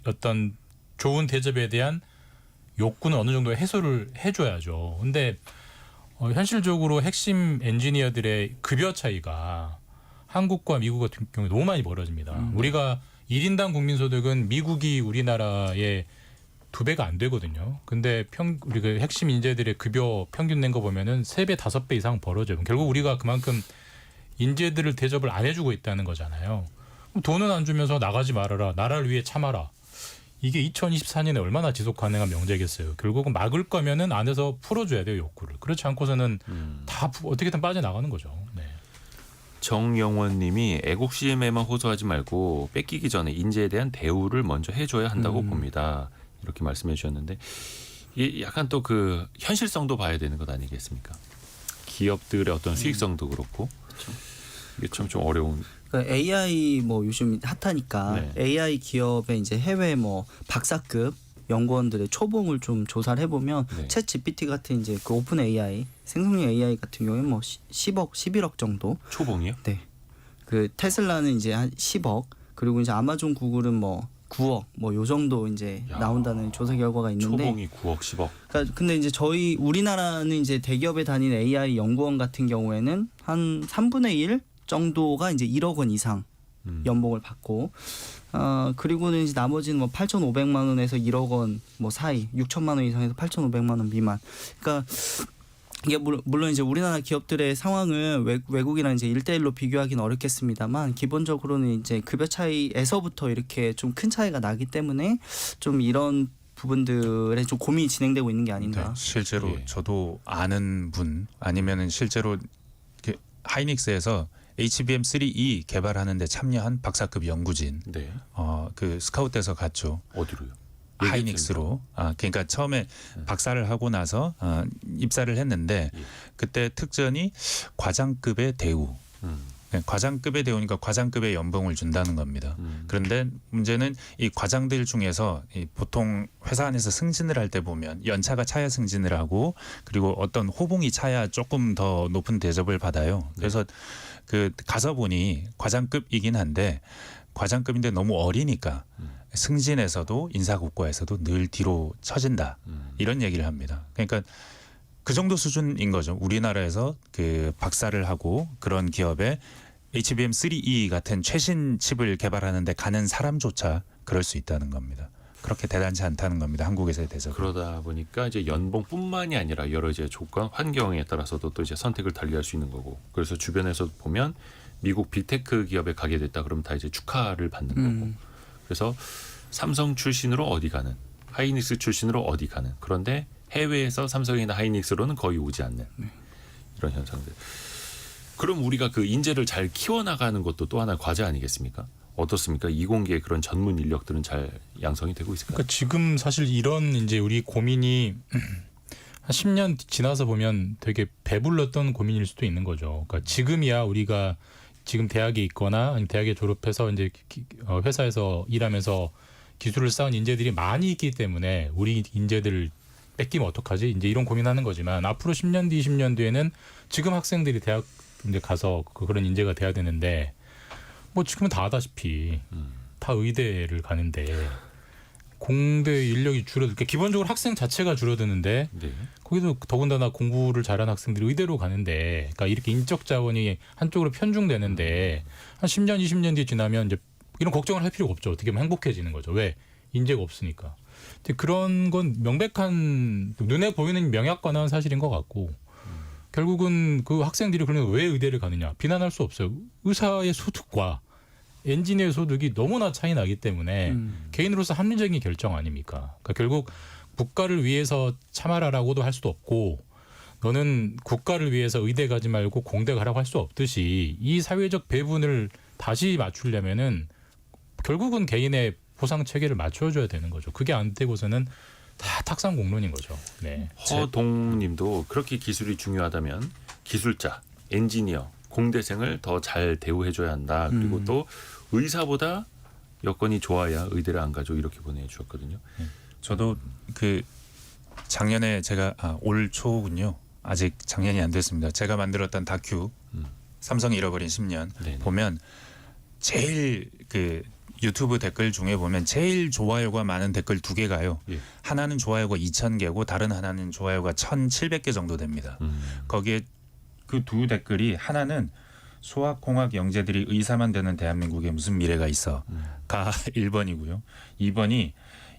어떤 좋은 대접에 대한 욕구는 어느 정도 해소를 해줘야죠. 근데 현실적으로 핵심 엔지니어들의 급여 차이가 한국과 미국 같은 경우에 너무 많이 벌어집니다. 우리가 1인당 국민소득은 미국이 우리나라의 2배가 안 되거든요. 근데 우리가 핵심 인재들의 급여 평균 낸 거 보면은 3배, 5배 이상 벌어져요. 결국 우리가 그만큼 인재들을 대접을 안 해주고 있다는 거잖아요. 돈은 안 주면서 나가지 말아라. 나라를 위해 참아라. 이게 2024년에 얼마나 지속 가능한 명제겠어요. 결국은 막을 거면은 안에서 풀어줘야 돼요. 욕구를. 그렇지 않고서는 다 어떻게든 빠져나가는 거죠. 네. 정영원 님이 애국심에만 호소하지 말고 뺏기기 전에 인재에 대한 대우를 먼저 해줘야 한다고 봅니다. 이렇게 말씀해 주셨는데 이게 약간 또 그 현실성도 봐야 되는 것 아니겠습니까? 기업들의 어떤 수익성도 그렇고 이게 참 좀 어려운. 그러니까 AI 뭐 요즘 핫하니까 네. AI 기업의 이제 해외 뭐 박사급 연구원들의 초봉을 좀 조사를 해보면 네. 챗 GPT 같은 이제 그 오픈 AI 생성형 AI 같은 경우에 뭐 10억, 11억 정도. 초봉이요? 네. 그 테슬라는 이제 한 10억 그리고 이제 아마존 구글은 뭐 9억 뭐 요 정도 이제 야. 나온다는 조사 결과가 있는데 초봉이 9억, 10억. 그러니까 근데 이제 우리나라는 이제 대기업에 다니는 AI 연구원 같은 경우에는 한 3분의 1 정도가 이제 1억 원 이상 연봉을 받고 그리고는 이제 나머지는 뭐 8,500만 원에서 1억 원 뭐 사이 6천만 원 이상에서 8,500만 원 미만. 그러니까 이게 물론 이제 우리나라 기업들의 상황을 외국이랑 이제 1대1로 비교하기는 어렵겠습니다만 기본적으로는 이제 급여 차이에서부터 이렇게 좀 큰 차이가 나기 때문에 좀 이런 부분들에 좀 고민이 진행되고 있는 게 아닌가. 네, 실제로 예. 저도 아는 분 아니면은 실제로 하이닉스에서 HBM3E 개발하는데 참여한 박사급 연구진 네. 그 스카웃돼서 갔죠. 어디로요? 하이닉스로. 그러니까 처음에 박사를 하고 나서 입사를 했는데 예. 그때 특전이 과장급의 대우. 과장급에 대우니까 과장급의 연봉을 준다는 겁니다. 그런데 문제는 이 과장들 중에서 이 보통 회사 안에서 승진을 할 때 보면 연차가 차야 승진을 하고 그리고 어떤 호봉이 차야 조금 더 높은 대접을 받아요. 그래서 그 가서 보니 과장급이긴 한데 과장급인데 너무 어리니까 승진에서도 인사고과에서도 늘 뒤로 처진다 이런 얘기를 합니다. 그러니까 그 정도 수준인 거죠. 우리나라에서 그 박사를 하고 그런 기업에 HBM3E 같은 최신 칩을 개발하는데 가는 사람조차 그럴 수 있다는 겁니다. 그렇게 대단치 않다는 겁니다. 한국에서의 대접. 그러다 보니까 이제 연봉뿐만이 아니라 여러 이제 조건, 환경에 따라서도 또 이제 선택을 달리할 수 있는 거고. 그래서 주변에서 보면 미국 빅테크 기업에 가게 됐다 그러면 다 이제 축하를 받는 거고. 그래서 삼성 출신으로 어디 가는, 하이닉스 출신으로 어디 가는. 그런데 해외에서 삼성이나 하이닉스로는 거의 오지 않는 이런 현상들. 그럼 우리가 그 인재를 잘 키워나가는 것도 또 하나의 과제 아니겠습니까? 어떻습니까? 이공계의 그런 전문 인력들은 잘 양성이 되고 있을까요? 그러니까 지금 사실 이런 이제 우리 고민이 한 10년 지나서 보면 되게 배불렀던 고민일 수도 있는 거죠. 그러니까 지금이야 우리가 지금 대학에 있거나 아니면 대학에 졸업해서 이제 회사에서 일하면서 기술을 쌓은 인재들이 많이 있기 때문에 우리 인재들을 뺏기면 어떡하지? 이제 이런 고민하는 거지만 앞으로 10년 뒤, 20년 뒤에는 지금 학생들이 대학 이제 가서 그런 인재가 돼야 되는데 뭐 지금은 다 아다시피 다 의대를 가는데 공대 인력이 그러니까 기본적으로 학생 자체가 줄어드는데 네. 거기도 더군다나 공부를 잘하는 학생들이 의대로 가는데 그러니까 이렇게 인적 자원이 한쪽으로 편중되는데 한 10년, 20년 뒤 지나면 이제 이런 걱정을 할 필요가 없죠. 어떻게 보면 행복해지는 거죠. 왜? 인재가 없으니까. 근데 그런 건 명백한 눈에 보이는 명약관한 사실인 것 같고 결국은 그 학생들이 그러면 왜 의대를 가느냐 비난할 수 없어요. 의사의 소득과 엔지니어의 소득이 너무나 차이 나기 때문에 개인으로서 합리적인 결정 아닙니까? 그러니까 결국 국가를 위해서 참아라라고도 할 수도 없고 너는 국가를 위해서 의대 가지 말고 공대 가라고 할 수 없듯이 이 사회적 배분을 다시 맞추려면은 결국은 개인의 보상 체계를 맞춰줘야 되는 거죠. 그게 안 되고서는 다 탁상 공론인 거죠. 네. 허동님도 그렇게 기술이 중요하다면 기술자, 엔지니어, 공대생을 더 잘 대우해줘야 한다. 그리고 또 의사보다 여건이 좋아야 의대를 안 가죠. 이렇게 보내주셨거든요. 저도 그 작년에 제가 올 초군요. 아직 작년이 안 됐습니다. 제가 만들었던 다큐 삼성이 잃어버린 10년 네네. 보면 제일 그 유튜브 댓글 중에 보면 제일 좋아요가 많은 댓글 2개가요. 예. 하나는 좋아요가 2,000개고 다른 하나는 좋아요가 1,700개 정도 됩니다. 거기에 그 두 댓글이 하나는 수학공학 영재들이 의사만 되는 대한민국에 무슨 미래가 있어가 1번이고요. 2번이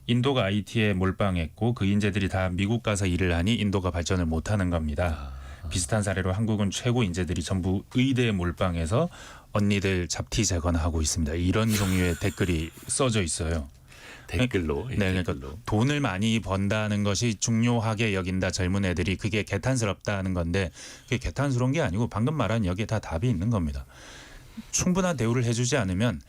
인도가 IT에 몰빵했고 그 인재들이 다 미국 가서 일을 하니 인도가 발전을 못하는 겁니다. 비슷한 사례로 한국은 최고 인재들이 전부 의대에 몰빵해서 언니들 잡티 재건하고 있습니다. 이런 종류의 댓글이 써져 있어요. 댓글로. 네, 그러니까 댓글로. 돈을 많이 번다는 것이 중요하게 여긴다 젊은 애들이 그게 개탄스럽다는 건데 그게 개탄스러운 게 아니고 방금 말한 여기에 다 답이 있는 겁니다. 충분한 대우를 해주지 않으면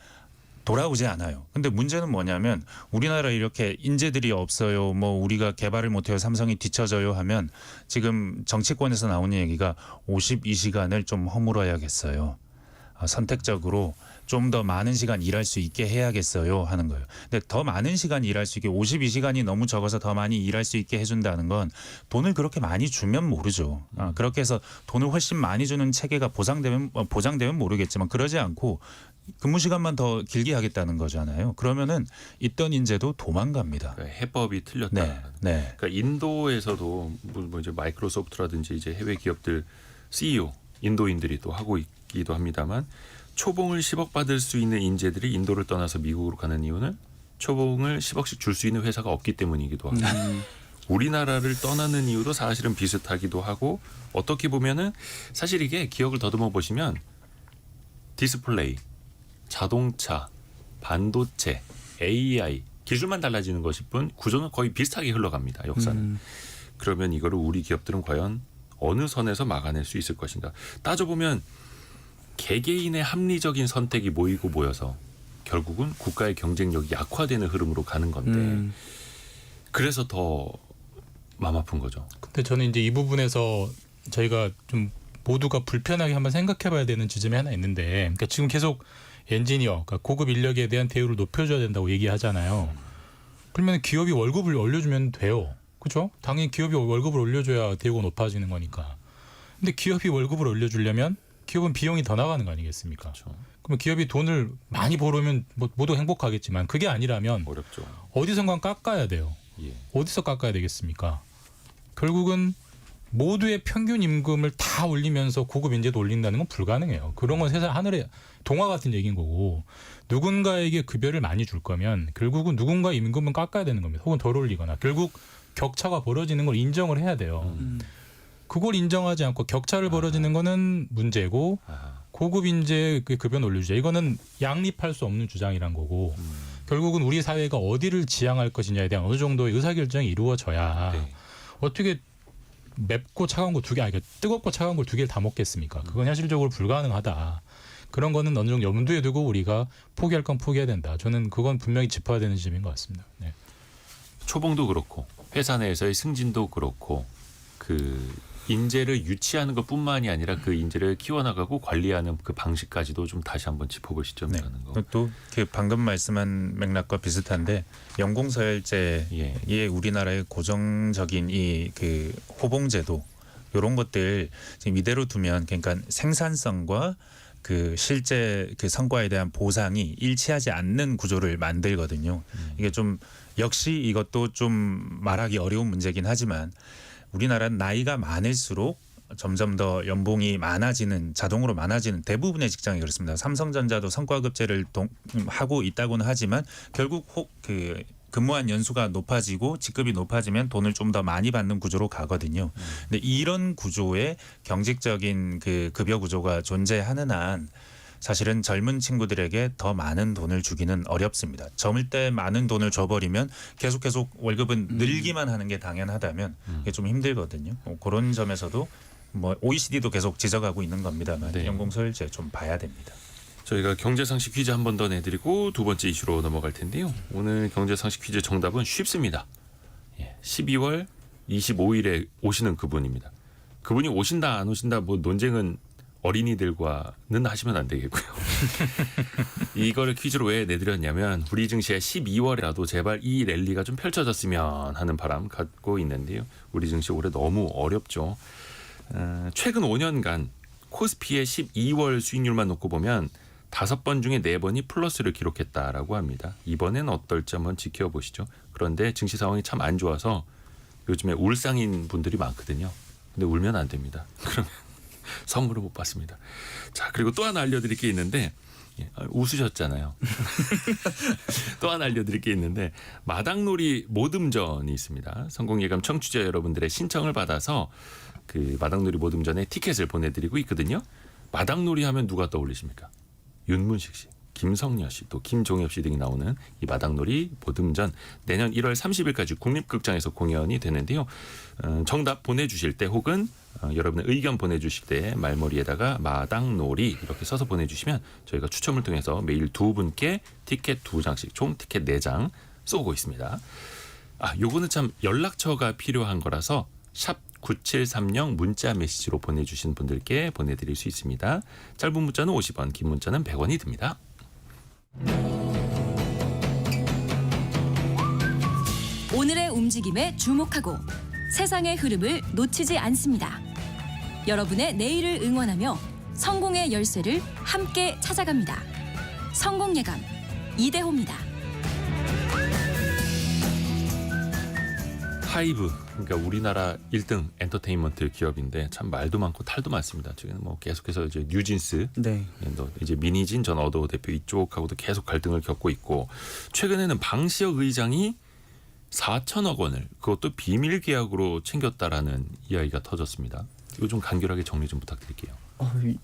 돌아오지 않아요. 근데 문제는 뭐냐면 우리나라 이렇게 인재들이 없어요. 뭐 우리가 개발을 못해요. 삼성이 뒤처져요 하면 지금 정치권에서 나오는 얘기가 52시간을 좀 허물어야겠어요. 선택적으로 좀 더 많은 시간 일할 수 있게 해야겠어요 하는 거예요. 근데 더 많은 시간 일할 수 있게 52시간이 너무 적어서 더 많이 일할 수 있게 해준다는 건 돈을 그렇게 많이 주면 모르죠. 그렇게 해서 돈을 훨씬 많이 주는 체계가 보장되면 모르겠지만 그러지 않고 근무 시간만 더 길게 하겠다는 거잖아요. 그러면은 있던 인재도 도망갑니다. 그러니까 해법이 틀렸다. 네, 네. 그러니까 인도에서도 뭐 이제 마이크로소프트라든지 이제 해외 기업들 CEO 인도인들이 또 하고 있기도 합니다만 초봉을 10억 받을 수 있는 인재들이 인도를 떠나서 미국으로 가는 이유는 초봉을 10억씩 줄 수 있는 회사가 없기 때문이기도 하고 우리나라를 떠나는 이유도 사실은 비슷하기도 하고 어떻게 보면은 사실 이게 기억을 더듬어 보시면 디스플레이, 자동차, 반도체, AI 기술만 달라지는 것일 뿐 구조는 거의 비슷하게 흘러갑니다. 역사는. 그러면 이거를 우리 기업들은 과연 어느 선에서 막아낼 수 있을 것인가. 따져보면 개개인의 합리적인 선택이 모이고 모여서 결국은 국가의 경쟁력이 약화되는 흐름으로 가는 건데 그래서 더 마음 아픈 거죠. 근데 저는 이제 이 부분에서 저희가 좀 모두가 불편하게 한번 생각해봐야 되는 지점이 하나 있는데, 그러니까 지금 계속 엔지니어, 그러니까 고급 인력에 대한 대우를 높여줘야 된다고 얘기하잖아요. 그러면 기업이 월급을 올려주면 돼요. 그렇죠? 당연히 기업이 월급을 올려줘야 대우가 높아지는 거니까. 근데 기업이 월급을 올려주려면 기업은 비용이 더 나가는 거 아니겠습니까? 그렇죠. 그러면 기업이 돈을 많이 벌으면 모두 행복하겠지만 그게 아니라면 어렵죠. 어디선가 깎아야 돼요. 예. 어디서 깎아야 되겠습니까? 결국은 모두의 평균 임금을 다 올리면서 고급 인재도 올린다는 건 불가능해요. 그런 건 세상 하늘의 동화 같은 얘기인 거고, 누군가에게 급여를 많이 줄 거면 결국은 누군가 임금은 깎아야 되는 겁니다. 혹은 덜 올리거나 결국 격차가 벌어지는 걸 인정을 해야 돼요. 그걸 인정하지 않고 격차를 벌어지는 거는 문제고, 고급 인재 그 급여는 올려주자. 이거는 양립할 수 없는 주장이란 거고, 결국은 우리 사회가 어디를 지향할 것이냐에 대한 어느 정도의 의사결정이 이루어져야 네. 어떻게 맵고 차가운 거 두 개, 그러니까 뜨겁고 차가운 걸 두 개를 다 먹겠습니까? 그건 현실적으로 불가능하다. 그런 거는 어느 정도 염두에 두고 우리가 포기할 건 포기해야 된다. 저는 그건 분명히 짚어야 되는 지점인 것 같습니다. 네. 초봉도 그렇고 회사 내에서의 승진도 그렇고 그 인재를 유치하는 것뿐만이 아니라 그 인재를 키워나가고 관리하는 그 방식까지도 좀 다시 한번 짚어볼 시점이라는 거. 또 그 방금 말씀한 맥락과 비슷한데 연공서열제의 예. 우리나라의 고정적인 이 그 호봉제도 이런 것들 지금 이대로 두면 그러니까 생산성과 그 실제 그 성과에 대한 보상이 일치하지 않는 구조를 만들거든요. 이게 좀 역시 이것도 좀 말하기 어려운 문제긴 하지만 우리나라는 나이가 많을수록 점점 더 연봉이 많아지는, 자동으로 많아지는 대부분의 직장이 그렇습니다. 삼성전자도 성과급제를 하고 있다고는 하지만 결국 그 근무한 연수가 높아지고 직급이 높아지면 돈을 좀 더 많이 받는 구조로 가거든요. 근데 이런 구조의 경직적인 그 급여 구조가 존재하는 한 사실은 젊은 친구들에게 더 많은 돈을 주기는 어렵습니다. 젊을 때 많은 돈을 줘버리면 계속 월급은 늘기만 하는 게 당연하다면 그게 좀 힘들거든요. 그런 점에서도 뭐 OECD도 계속 지적하고 있는 겁니다만 네. 연공서열제 좀 봐야 됩니다. 저희가 경제상식 퀴즈 한 번 더 내드리고 두 번째 이슈로 넘어갈 텐데요. 오늘 경제상식 퀴즈 정답은 쉽습니다. 12월 25일에 오시는 그분입니다. 그분이 오신다 안 오신다 뭐 논쟁은 어린이들과는 하시면 안 되겠고요. 이거를 퀴즈로 왜 내드렸냐면 우리 증시에 12월이라도 제발 이 랠리가 좀 펼쳐졌으면 하는 바람 갖고 있는데요. 우리 증시 올해 너무 어렵죠. 최근 5년간 코스피의 12월 수익률만 놓고 보면 5번 중에 4번이 플러스를 기록했다라고 합니다. 이번엔 어떨지 한번 지켜보시죠. 그런데 증시 상황이 참 안 좋아서 요즘에 울상인 분들이 많거든요. 근데 울면 안 됩니다. 그러면 선물을 못 받습니다. 자, 그리고 또 하나 알려드릴 게 있는데 웃으셨잖아요. 또 하나 알려드릴 게 있는데 마당놀이 모듬전이 있습니다. 성공예감 청취자 여러분들의 신청을 받아서 그 마당놀이 모듬전에 티켓을 보내드리고 있거든요. 마당놀이 하면 누가 떠올리십니까? 윤문식 씨, 김성녀 씨, 또 김종엽 씨 등이 나오는 이 마당놀이 모듬전 내년 1월 30일까지 국립극장에서 공연이 되는데요. 정답 보내주실 때 혹은 여러분의 의견 보내주실 때 말머리에다가 마당놀이 이렇게 써서 보내주시면 저희가 추첨을 통해서 매일 2분께 티켓 2장씩 총 티켓 4장 쏘고 있습니다. 요거는 참 연락처가 필요한 거라서 샵 9730 문자 메시지로 보내주신 분들께 보내드릴 수 있습니다. 짧은 문자는 50원, 긴 문자는 100원이 듭니다. 오늘의 움직임에 주목하고 세상의 흐름을 놓치지 않습니다. 여러분의 내일을 응원하며 성공의 열쇠를 함께 찾아갑니다. 성공예감 이대호입니다. 하이브, 그러니까 우리나라 1등 엔터테인먼트 기업인데 참 말도 많고 탈도 많습니다. 지금 뭐 계속해서 이제 뉴진스, 네. 이제 민희진 전 어도 대표 이쪽하고도 계속 갈등을 겪고 있고 최근에는 방시혁 의장이 4천억 원을 그것도 비밀 계약으로 챙겼다라는 이야기가 터졌습니다. 이거 좀 간결하게 정리 좀 부탁드릴게요.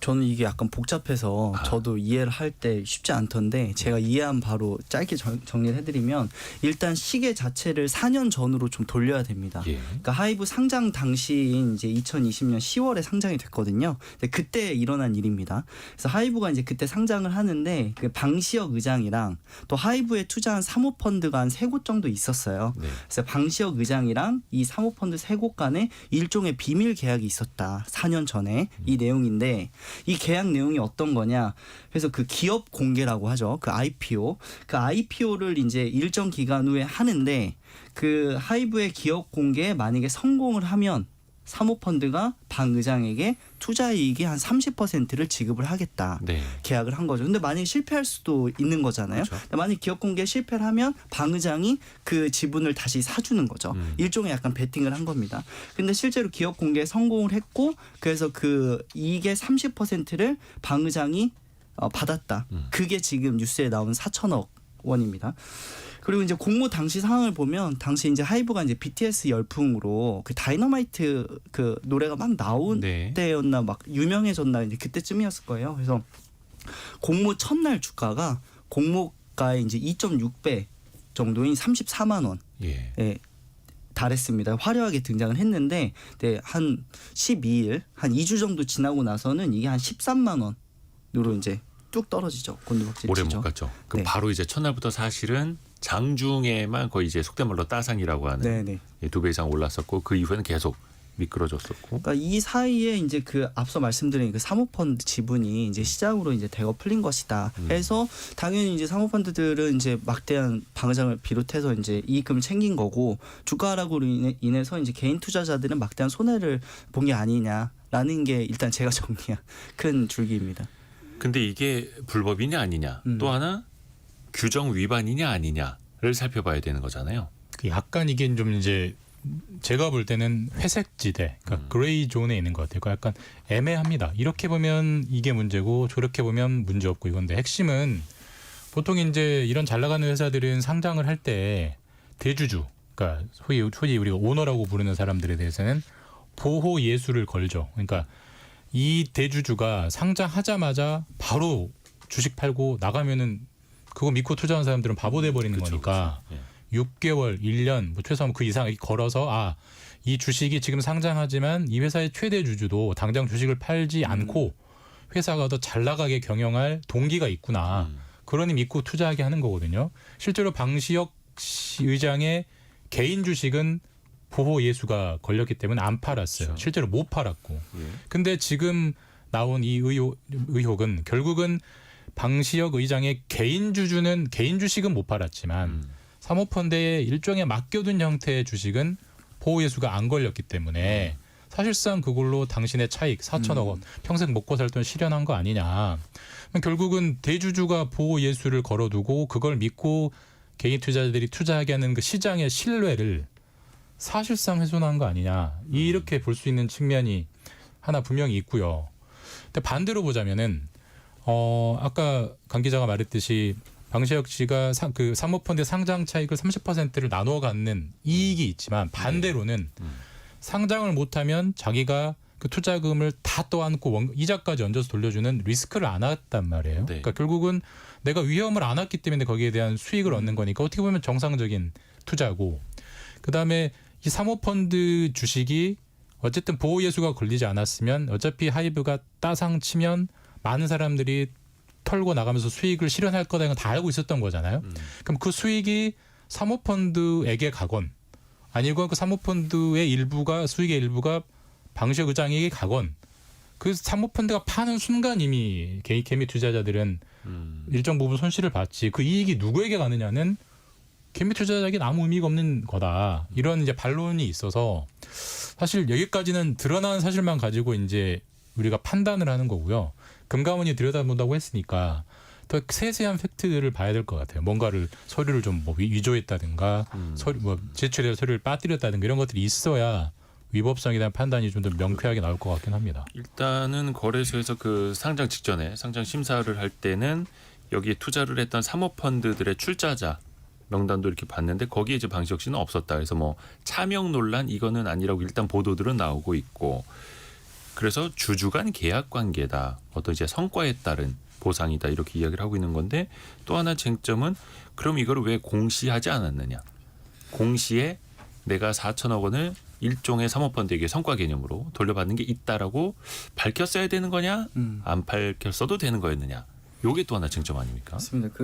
저는 이게 약간 복잡해서 저도 이해를 할 때 쉽지 않던데 제가 이해한 바로 짧게 정리를 해드리면 일단 시계 자체를 4년 전으로 좀 돌려야 됩니다. 예. 그러니까 하이브 상장 당시인 이제 2020년 10월에 상장이 됐거든요. 근데 그때 일어난 일입니다. 그래서 하이브가 이제 그때 상장을 하는데 그 방시혁 의장이랑 또 하이브에 투자한 사모펀드가 한 3곳 정도 있었어요. 네. 그래서 방시혁 의장이랑 이 사모펀드 3곳 간에 일종의 비밀 계약이 있었다. 4년 전에 이 내용인데 이 계약 내용이 어떤 거냐? 그래서 그 기업 공개라고 하죠. 그 IPO. 그 IPO를 이제 일정 기간 후에 하는데 그 하이브의 기업 공개에 만약에 성공을 하면 사모펀드가 방 의장에게 투자이익의 한 30%를 지급을 하겠다. 네. 계약을 한 거죠. 근데 만약에 실패할 수도 있는 거잖아요. 그렇죠. 근데 만약에 기업 공개에 실패를 하면 방 의장이 그 지분을 다시 사주는 거죠. 일종의 약간 베팅을 한 겁니다. 근데 실제로 기업 공개에 성공을 했고 그래서 그 이익의 30%를 방 의장이 받았다. 그게 지금 뉴스에 나온 4천억 원입니다. 그리고 이제 공모 당시 상황을 보면 당시 이제 하이브가 이제 BTS 열풍으로 그 다이너마이트 그 노래가 막 나온 네. 때였나 막 유명해졌나 이제 그때쯤이었을 거예요. 그래서 공모 첫날 주가가 공모가의 이제 2.6배 정도인 34만 원에 예. 달했습니다. 화려하게 등장을 했는데 네, 한 12일 한 2주 정도 지나고 나서는 이게 한 13만 원으로 이제 뚝 떨어지죠. 곤두박질 오래 치죠. 못 갔죠. 그 네. 바로 이제 첫날부터 사실은 장중에만 거의 이제 속된 말로 따상이라고 하는 네네. 2배 이상 올랐었고 그 이후에는 계속 미끄러졌었고. 그러니까 이 사이에 이제 그 앞서 말씀드린 그 사모펀드 지분이 이제 시장으로 이제 대거 풀린 것이다. 해서 당연히 이제 사모펀드들은 이제 막대한 방어장을 비롯해서 이제 이익금을 챙긴 거고 주가 하락으로 인해서 이제 개인 투자자들은 막대한 손해를 본 게 아니냐라는 게 일단 제가 정리한 큰 줄기입니다. 근데 이게 불법이냐 아니냐 또 하나 규정 위반이냐 아니냐를 살펴봐야 되는 거잖아요. 약간 이게 좀 이제 제가 볼 때는 회색지대, 그러니까 그레이 존에 있는 것 같아요. 그러니까 약간 애매합니다. 이렇게 보면 이게 문제고 저렇게 보면 문제 없고 이건데 핵심은 보통 이제 이런 잘 나가는 회사들은 상장을 할 때 대주주, 그러니까 소위 우리가 오너라고 부르는 사람들에 대해서는 보호 예수를 걸죠. 그러니까 이 대주주가 상장하자마자 바로 주식 팔고 나가면은 그거 믿고 투자한 사람들은 바보 돼 버리는 그쵸, 거니까 그쵸. 6개월, 1년, 뭐 최소한 그 이상 걸어서 이 주식이 지금 상장하지만 이 회사의 최대 주주도 당장 주식을 팔지 않고 회사가 더 잘 나가게 경영할 동기가 있구나. 그러니 믿고 투자하게 하는 거거든요. 실제로 방시혁 의장의 개인 주식은 보호 예수가 걸렸기 때문에 안 팔았어요. 그렇죠. 실제로 못 팔았고. 예. 근데 지금 나온 이 의혹은 결국은 방시혁 의장의 개인 주식은 못 팔았지만 사모펀드에 일종의 맡겨둔 형태의 주식은 보호 예수가 안 걸렸기 때문에 사실상 그걸로 당신의 차익 4천억 원 평생 먹고 살 돈 실현한 거 아니냐. 결국은 대주주가 보호 예수를 걸어두고 그걸 믿고 개인 투자자들이 투자하게 하는 그 시장의 신뢰를 사실상 훼손한 거 아니냐. 이렇게 볼 수 있는 측면이 하나 분명히 있고요. 근데 반대로 보자면은 아까 강 기자가 말했듯이 방시혁 씨가 그 사모펀드 상장 차익을 30%를 나눠 갖는 이익이 있지만 반대로는 상장을 못하면 자기가 그 투자금을 다 떠안고 이자까지 얹어서 돌려주는 리스크를 안 했단 말이에요. 네. 그러니까 결국은 내가 위험을 안 했기 때문에 거기에 대한 수익을 얻는 거니까 어떻게 보면 정상적인 투자고, 그다음에 이 사모펀드 주식이 어쨌든 보호 예수가 걸리지 않았으면 어차피 하이브가 따상 치면 많은 사람들이 털고 나가면서 수익을 실현할 거다, 이건 다 알고 있었던 거잖아요. 그럼 그 수익이 사모펀드에게 가건 아니고 그 사모펀드의 일부가 수익의 일부가 방시혁 의장에게 가건 그 사모펀드가 파는 순간 이미 개미 투자자들은 일정 부분 손실을 봤지 그 이익이 누구에게 가느냐는 개미 투자자에게는 아무 의미가 없는 거다. 이런 이제 반론이 있어서 사실 여기까지는 드러난 사실만 가지고 이제 우리가 판단을 하는 거고요. 금감원이 들여다본다고 했으니까 더 세세한 팩트들을 봐야 될 것 같아요. 뭔가를 서류를 좀 뭐 위조했다든가 제출해서 서류를 빠뜨렸다든가 이런 것들이 있어야 위법성에 대한 판단이 좀 더 명쾌하게 나올 것 같긴 합니다. 일단은 거래소에서 그 상장 직전에 상장 심사를 할 때는 여기에 투자를 했던 사모펀드들의 출자자 명단도 이렇게 봤는데 거기에 이제 방시혁 씨는 없었다. 그래서 뭐 차명 논란 이거는 아니라고 일단 보도들은 나오고 있고, 그래서 주주 간 계약 관계다. 어떤 이제 성과에 따른 보상이다. 이렇게 이야기를 하고 있는 건데 또 하나 쟁점은 그럼 이거를 왜 공시하지 않았느냐. 공시에 내가 4천억 원을 일종의 사모펀드에게 성과 개념으로 돌려받는 게 있다라고 밝혔어야 되는 거냐? 안 밝혔어도 되는 거였느냐? 요게 또 하나 쟁점 아닙니까? 맞습니다.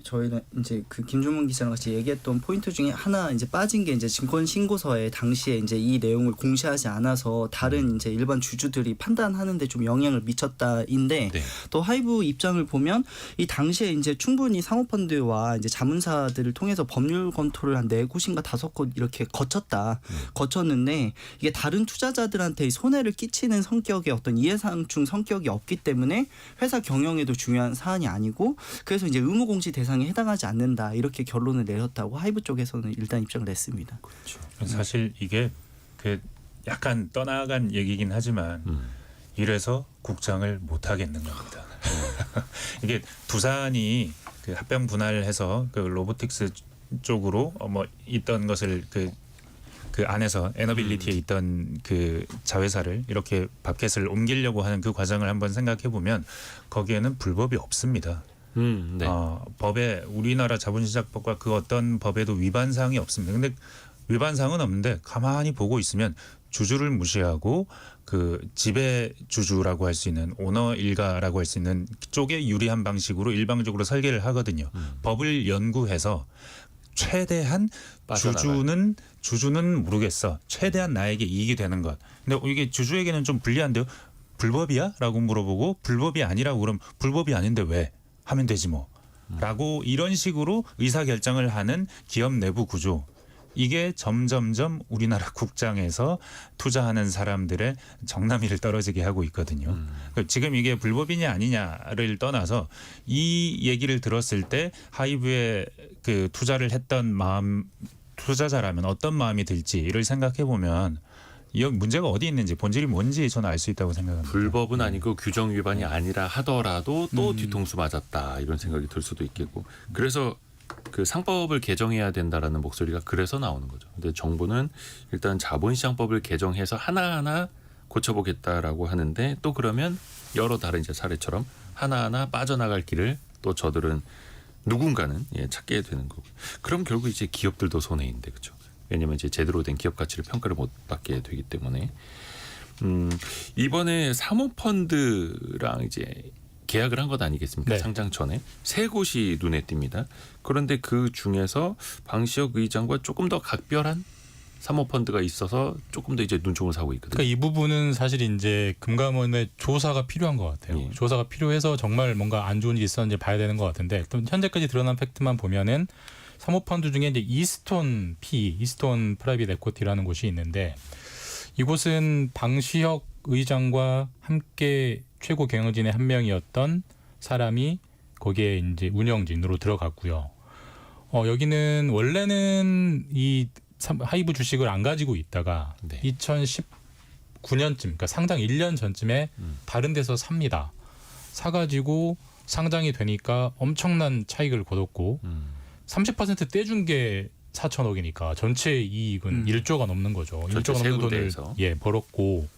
저희는 이제 그 김준문 기자랑 같이 얘기했던 포인트 중에 하나 이제 빠진 게 이제 증권 신고서에 당시에 이제 이 내용을 공시하지 않아서 다른 이제 일반 주주들이 판단하는데 좀 영향을 미쳤다인데 네. 또 하이브 입장을 보면 이 당시에 이제 충분히 사모펀드와 이제 자문사들을 통해서 법률 검토를 한 4곳인가 5곳 이렇게 거쳤는데 이게 다른 투자자들한테 손해를 끼치는 성격의 어떤 이해상충 성격이 없기 때문에 회사 경영에도 중요한 사안이 아니고 그래서 이제 의무 공시 대상에 해당하지 않는다 이렇게 결론을 내렸다고 하이브 쪽에서는 일단 입장을 냈습니다. 사실 이게 그 약간 떠나간 얘기긴 하지만 이래서 국장을 못 하겠는 겁니다. 이게 두산이 그 합병 분할해서 그 로보틱스 쪽으로 뭐 있던 것을 그 안에서 에너빌리티에 있던 그 자회사를 이렇게 바켓을 옮기려고 하는 그 과정을 한번 생각해 보면 거기에는 불법이 없습니다. 네. 법에 우리나라 자본시장법과 그 어떤 법에도 위반 사항이 없습니다. 근데 위반 사항은 없는데 가만히 보고 있으면 주주를 무시하고 그 지배 주주라고 할 수 있는 오너 일가라고 할 수 있는 쪽에 유리한 방식으로 일방적으로 설계를 하거든요. 법을 연구해서 최대한 주주는 모르겠어. 최대한 나에게 이익이 되는 것. 근데 이게 주주에게는 좀 불리한데요. 불법이야? 라고 물어보고 불법이 아니라고 그러면 불법이 아닌데 왜? 하면 되지 뭐. 라고 이런 식으로 의사결정을 하는 기업 내부 구조. 이게 점점점 우리나라 국장에서 투자하는 사람들의 정남이를 떨어지게 하고 있거든요. 지금 이게 불법이냐 아니냐를 떠나서 이 얘기를 들었을 때 하이브에 그 투자를 했던 투자자라면 어떤 마음이 들지를 생각해 보면 여기 문제가 어디 있는지 본질이 뭔지 저는 알 수 있다고 생각합니다. 불법은 아니고 규정 위반이 아니라 하더라도 또 뒤통수 맞았다 이런 생각이 들 수도 있겠고 그래서 그 상법을 개정해야 된다라는 목소리가 그래서 나오는 거죠. 근데 정부는 일단 자본시장법을 개정해서 하나하나 고쳐보겠다라고 하는데 또 그러면 여러 다른 이제 사례처럼 하나하나 빠져나갈 길을 또 저들은 누군가는 찾게 되는 거고. 그럼 결국 이제 기업들도 손해인데 그렇죠. 왜냐하면 이제 제대로 된 기업 가치를 평가를 못 받게 되기 때문에 이번에 사모펀드랑 이제 계약을 한 것 아니겠습니까? 네. 상장 전에 세 곳이 눈에 띕니다. 그런데 그 중에서 방시혁 의장과 조금 더 각별한 사모펀드가 있어서 조금 더 이제 눈총을 사고 있거든요. 그러니까 이 부분은 사실 이제 금감원의 조사가 필요한 것 같아요. 예. 조사가 필요해서 정말 뭔가 안 좋은 일이 있었는지 봐야 되는 것 같은데 또 현재까지 드러난 팩트만 보면은 사모펀드 중에 이제 이스톤 프라이빗 에코티라는 곳이 있는데 이곳은 방시혁 의장과 함께 최고 경영진의 한 명이었던 사람이 거기에 이제 운영진으로 들어갔고요. 여기는 원래는 이 하이브 주식을 안 가지고 있다가 네. 2019년쯤 그러니까 상장 1년 전쯤에 다른 데서 삽니다. 사가지고 상장이 되니까 엄청난 차익을 거뒀고 30% 떼준 게 4천억이니까 전체 이익은 1조가 넘는 거죠. 전체 1조가 세 넘는 돈을 군데에서. 벌었고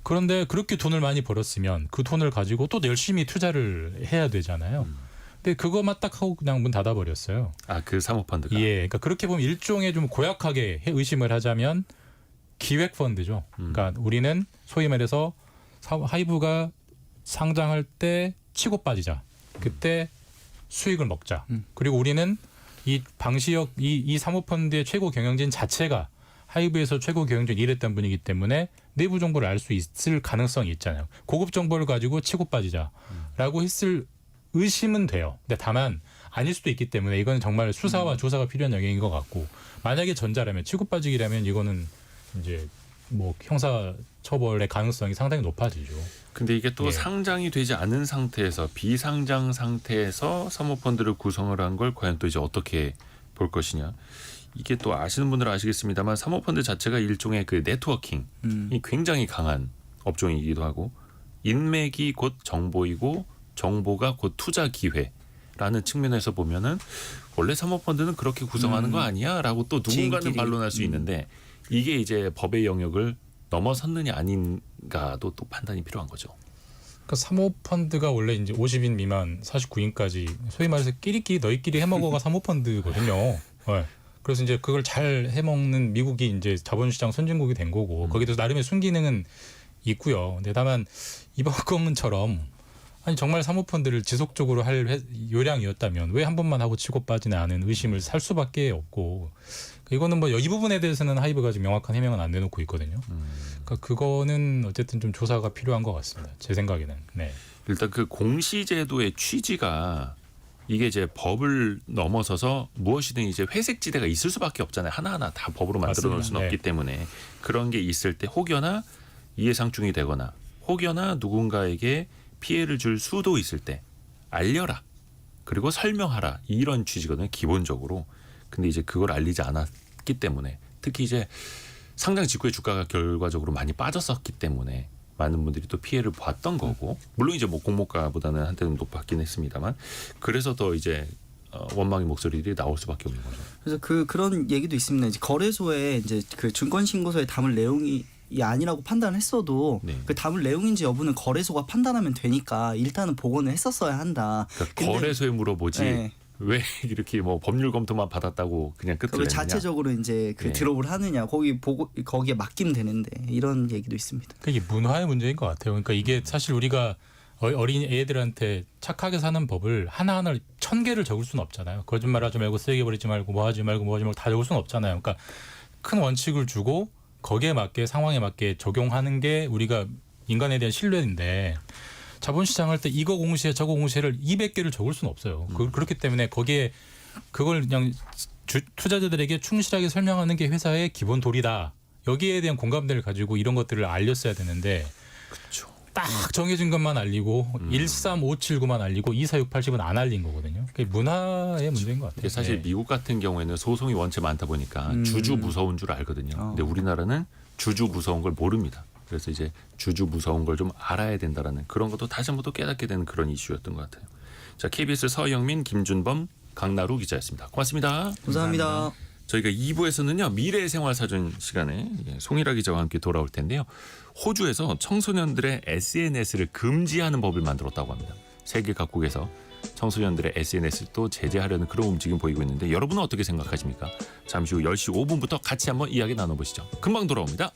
그런데 그렇게 돈을 많이 벌었으면 그 돈을 가지고 또 열심히 투자를 해야 되잖아요. 근데 그거만 딱 하고 그냥 문 닫아버렸어요. 아, 그 사모펀드가. 예, 그러니까 그렇게 보면 일종의 좀 고약하게 의심을 하자면 기획 펀드죠. 그러니까 우리는 소위 말해서 하이브가 상장할 때 치고 빠지자. 그때 수익을 먹자. 그리고 우리는 이 방시혁 이 사모펀드의 최고 경영진 자체가 하이브에서 최고 경영진 일했던 분이기 때문에 내부 정보를 알 수 있을 가능성이 있잖아요. 고급 정보를 가지고 치고 빠지자라고 했을 의심은 돼요. 근데 다만 아닐 수도 있기 때문에 이건 정말 수사와 조사가 필요한 영역인 것 같고 만약에 전자라면 치고 빠지기라면 이거는 이제 뭐 형사 처벌의 가능성이 상당히 높아지죠. 근데 이게 또 예. 상장이 되지 않은 상태에서 비상장 상태에서 사모펀드를 구성을 한 걸 과연 또 이제 어떻게 볼 것이냐. 이게 또 아시는 분들은 아시겠습니다만 사모펀드 자체가 일종의 그 네트워킹이 굉장히 강한 업종이기도 하고 인맥이 곧 정보이고 정보가 곧 투자 기회라는 측면에서 보면은 원래 사모펀드는 그렇게 구성하는 거 아니야라고 또 누군가는 지인끼리. 반론할 수 있는데 이게 이제 법의 영역을 넘어섰느냐 아닌가도 또 판단이 필요한 거죠. 그러니까 사모펀드가 원래 이제 50인 미만 49인까지 소위 말해서 끼리끼리 너희끼리 해먹어가 사모펀드거든요. 네. 그래서 이제 그걸 잘 해먹는 미국이 이제 자본시장 선진국이 된 거고 거기도 나름의 순기능은 있고요. 근데 다만 이번 건문처럼 아니 정말 사모펀드를 지속적으로 할 요량이었다면 왜 한 번만 하고 치고 빠지나 하는 의심을 살 수밖에 없고 이거는 뭐 이 부분에 대해서는 하이브가 지금 명확한 해명은 안 내놓고 있거든요. 그러니까 그거는 어쨌든 좀 조사가 필요한 것 같습니다. 제 생각에는. 네. 일단 그 공시제도의 취지가 이게 이제 법을 넘어서서 무엇이든 이제 회색지대가 있을 수밖에 없잖아요. 하나하나 다 법으로 만들어 놓을 수는 맞습니다. 없기 때문에 그런 게 있을 때 혹여나 이해상충이 되거나 혹여나 누군가에게 피해를 줄 수도 있을 때 알려라. 그리고 설명하라. 이런 취지거든요. 기본적으로. 근데 이제 그걸 알리지 않았기 때문에 특히 이제 상장 직후에 주가가 결과적으로 많이 빠졌었기 때문에 많은 분들이 또 피해를 봤던 거고 물론 이제 뭐 공모가보다는 한때는 높았긴 했습니다만 그래서 더 이제 원망의 목소리들이 나올 수밖에 없는 거죠. 그래서 그런 얘기도 있습니다. 이제 거래소에 이제 그 증권 신고서에 담을 내용이 아니라고 판단했어도 네. 그 담을 내용인지 여부는 거래소가 판단하면 되니까 일단은 복원을 했었어야 한다. 그러니까 근데- 거래소에 물어보지 네. 왜 이렇게 뭐 법률 검토만 받았다고 그냥 끝을 그걸 내느냐. 자체적으로 이제 그 네. 드롭을 하느냐 거기에 맡기면 되는데 이런 얘기도 있습니다. 그러니까 이게 문화의 문제인 것 같아요. 그러니까 이게 사실 우리가 어린 애들한테 착하게 사는 법을 하나하나 1000개를 적을 수는 없잖아요. 거짓말하지 말고 쓰레기 버리지 말고 뭐하지 말고 다 적을 수는 없잖아요. 그러니까 큰 원칙을 주고 거기에 맞게 상황에 맞게 적용하는 게 우리가 인간에 대한 신뢰인데 자본시장 할 때 이거 공시에 저거 공시를 200개를 적을 수는 없어요. 그렇기 때문에 거기에 그걸 그냥 투자자들에게 충실하게 설명하는 게 회사의 기본 도리다. 여기에 대한 공감대를 가지고 이런 것들을 알렸어야 되는데 그렇죠. 딱 정해진 것만 알리고 13579만 알리고 24680은 안 알린 거거든요. 그게 문화의 문제인 것 같아요. 이게 사실 네. 미국 같은 경우에는 소송이 원체 많다 보니까 주주 무서운 줄 알거든요. 근데 우리나라는 주주 무서운 걸 모릅니다. 그래서 이제 주주 무서운 걸 좀 알아야 된다라는 그런 것도 다시 한번 또 깨닫게 되는 그런 이슈였던 것 같아요. 자, KBS 서영민, 김준범, 강나루 기자였습니다. 고맙습니다. 감사합니다. 저희가 2부에서는요 미래 생활 사전 시간에 송일아 기자와 함께 돌아올 텐데요. 호주에서 청소년들의 SNS를 금지하는 법을 만들었다고 합니다. 세계 각국에서 청소년들의 SNS를 또 제재하려는 그런 움직임 보이고 있는데 여러분은 어떻게 생각하십니까? 잠시 후 10시 5분부터 같이 한번 이야기 나눠보시죠. 금방 돌아옵니다.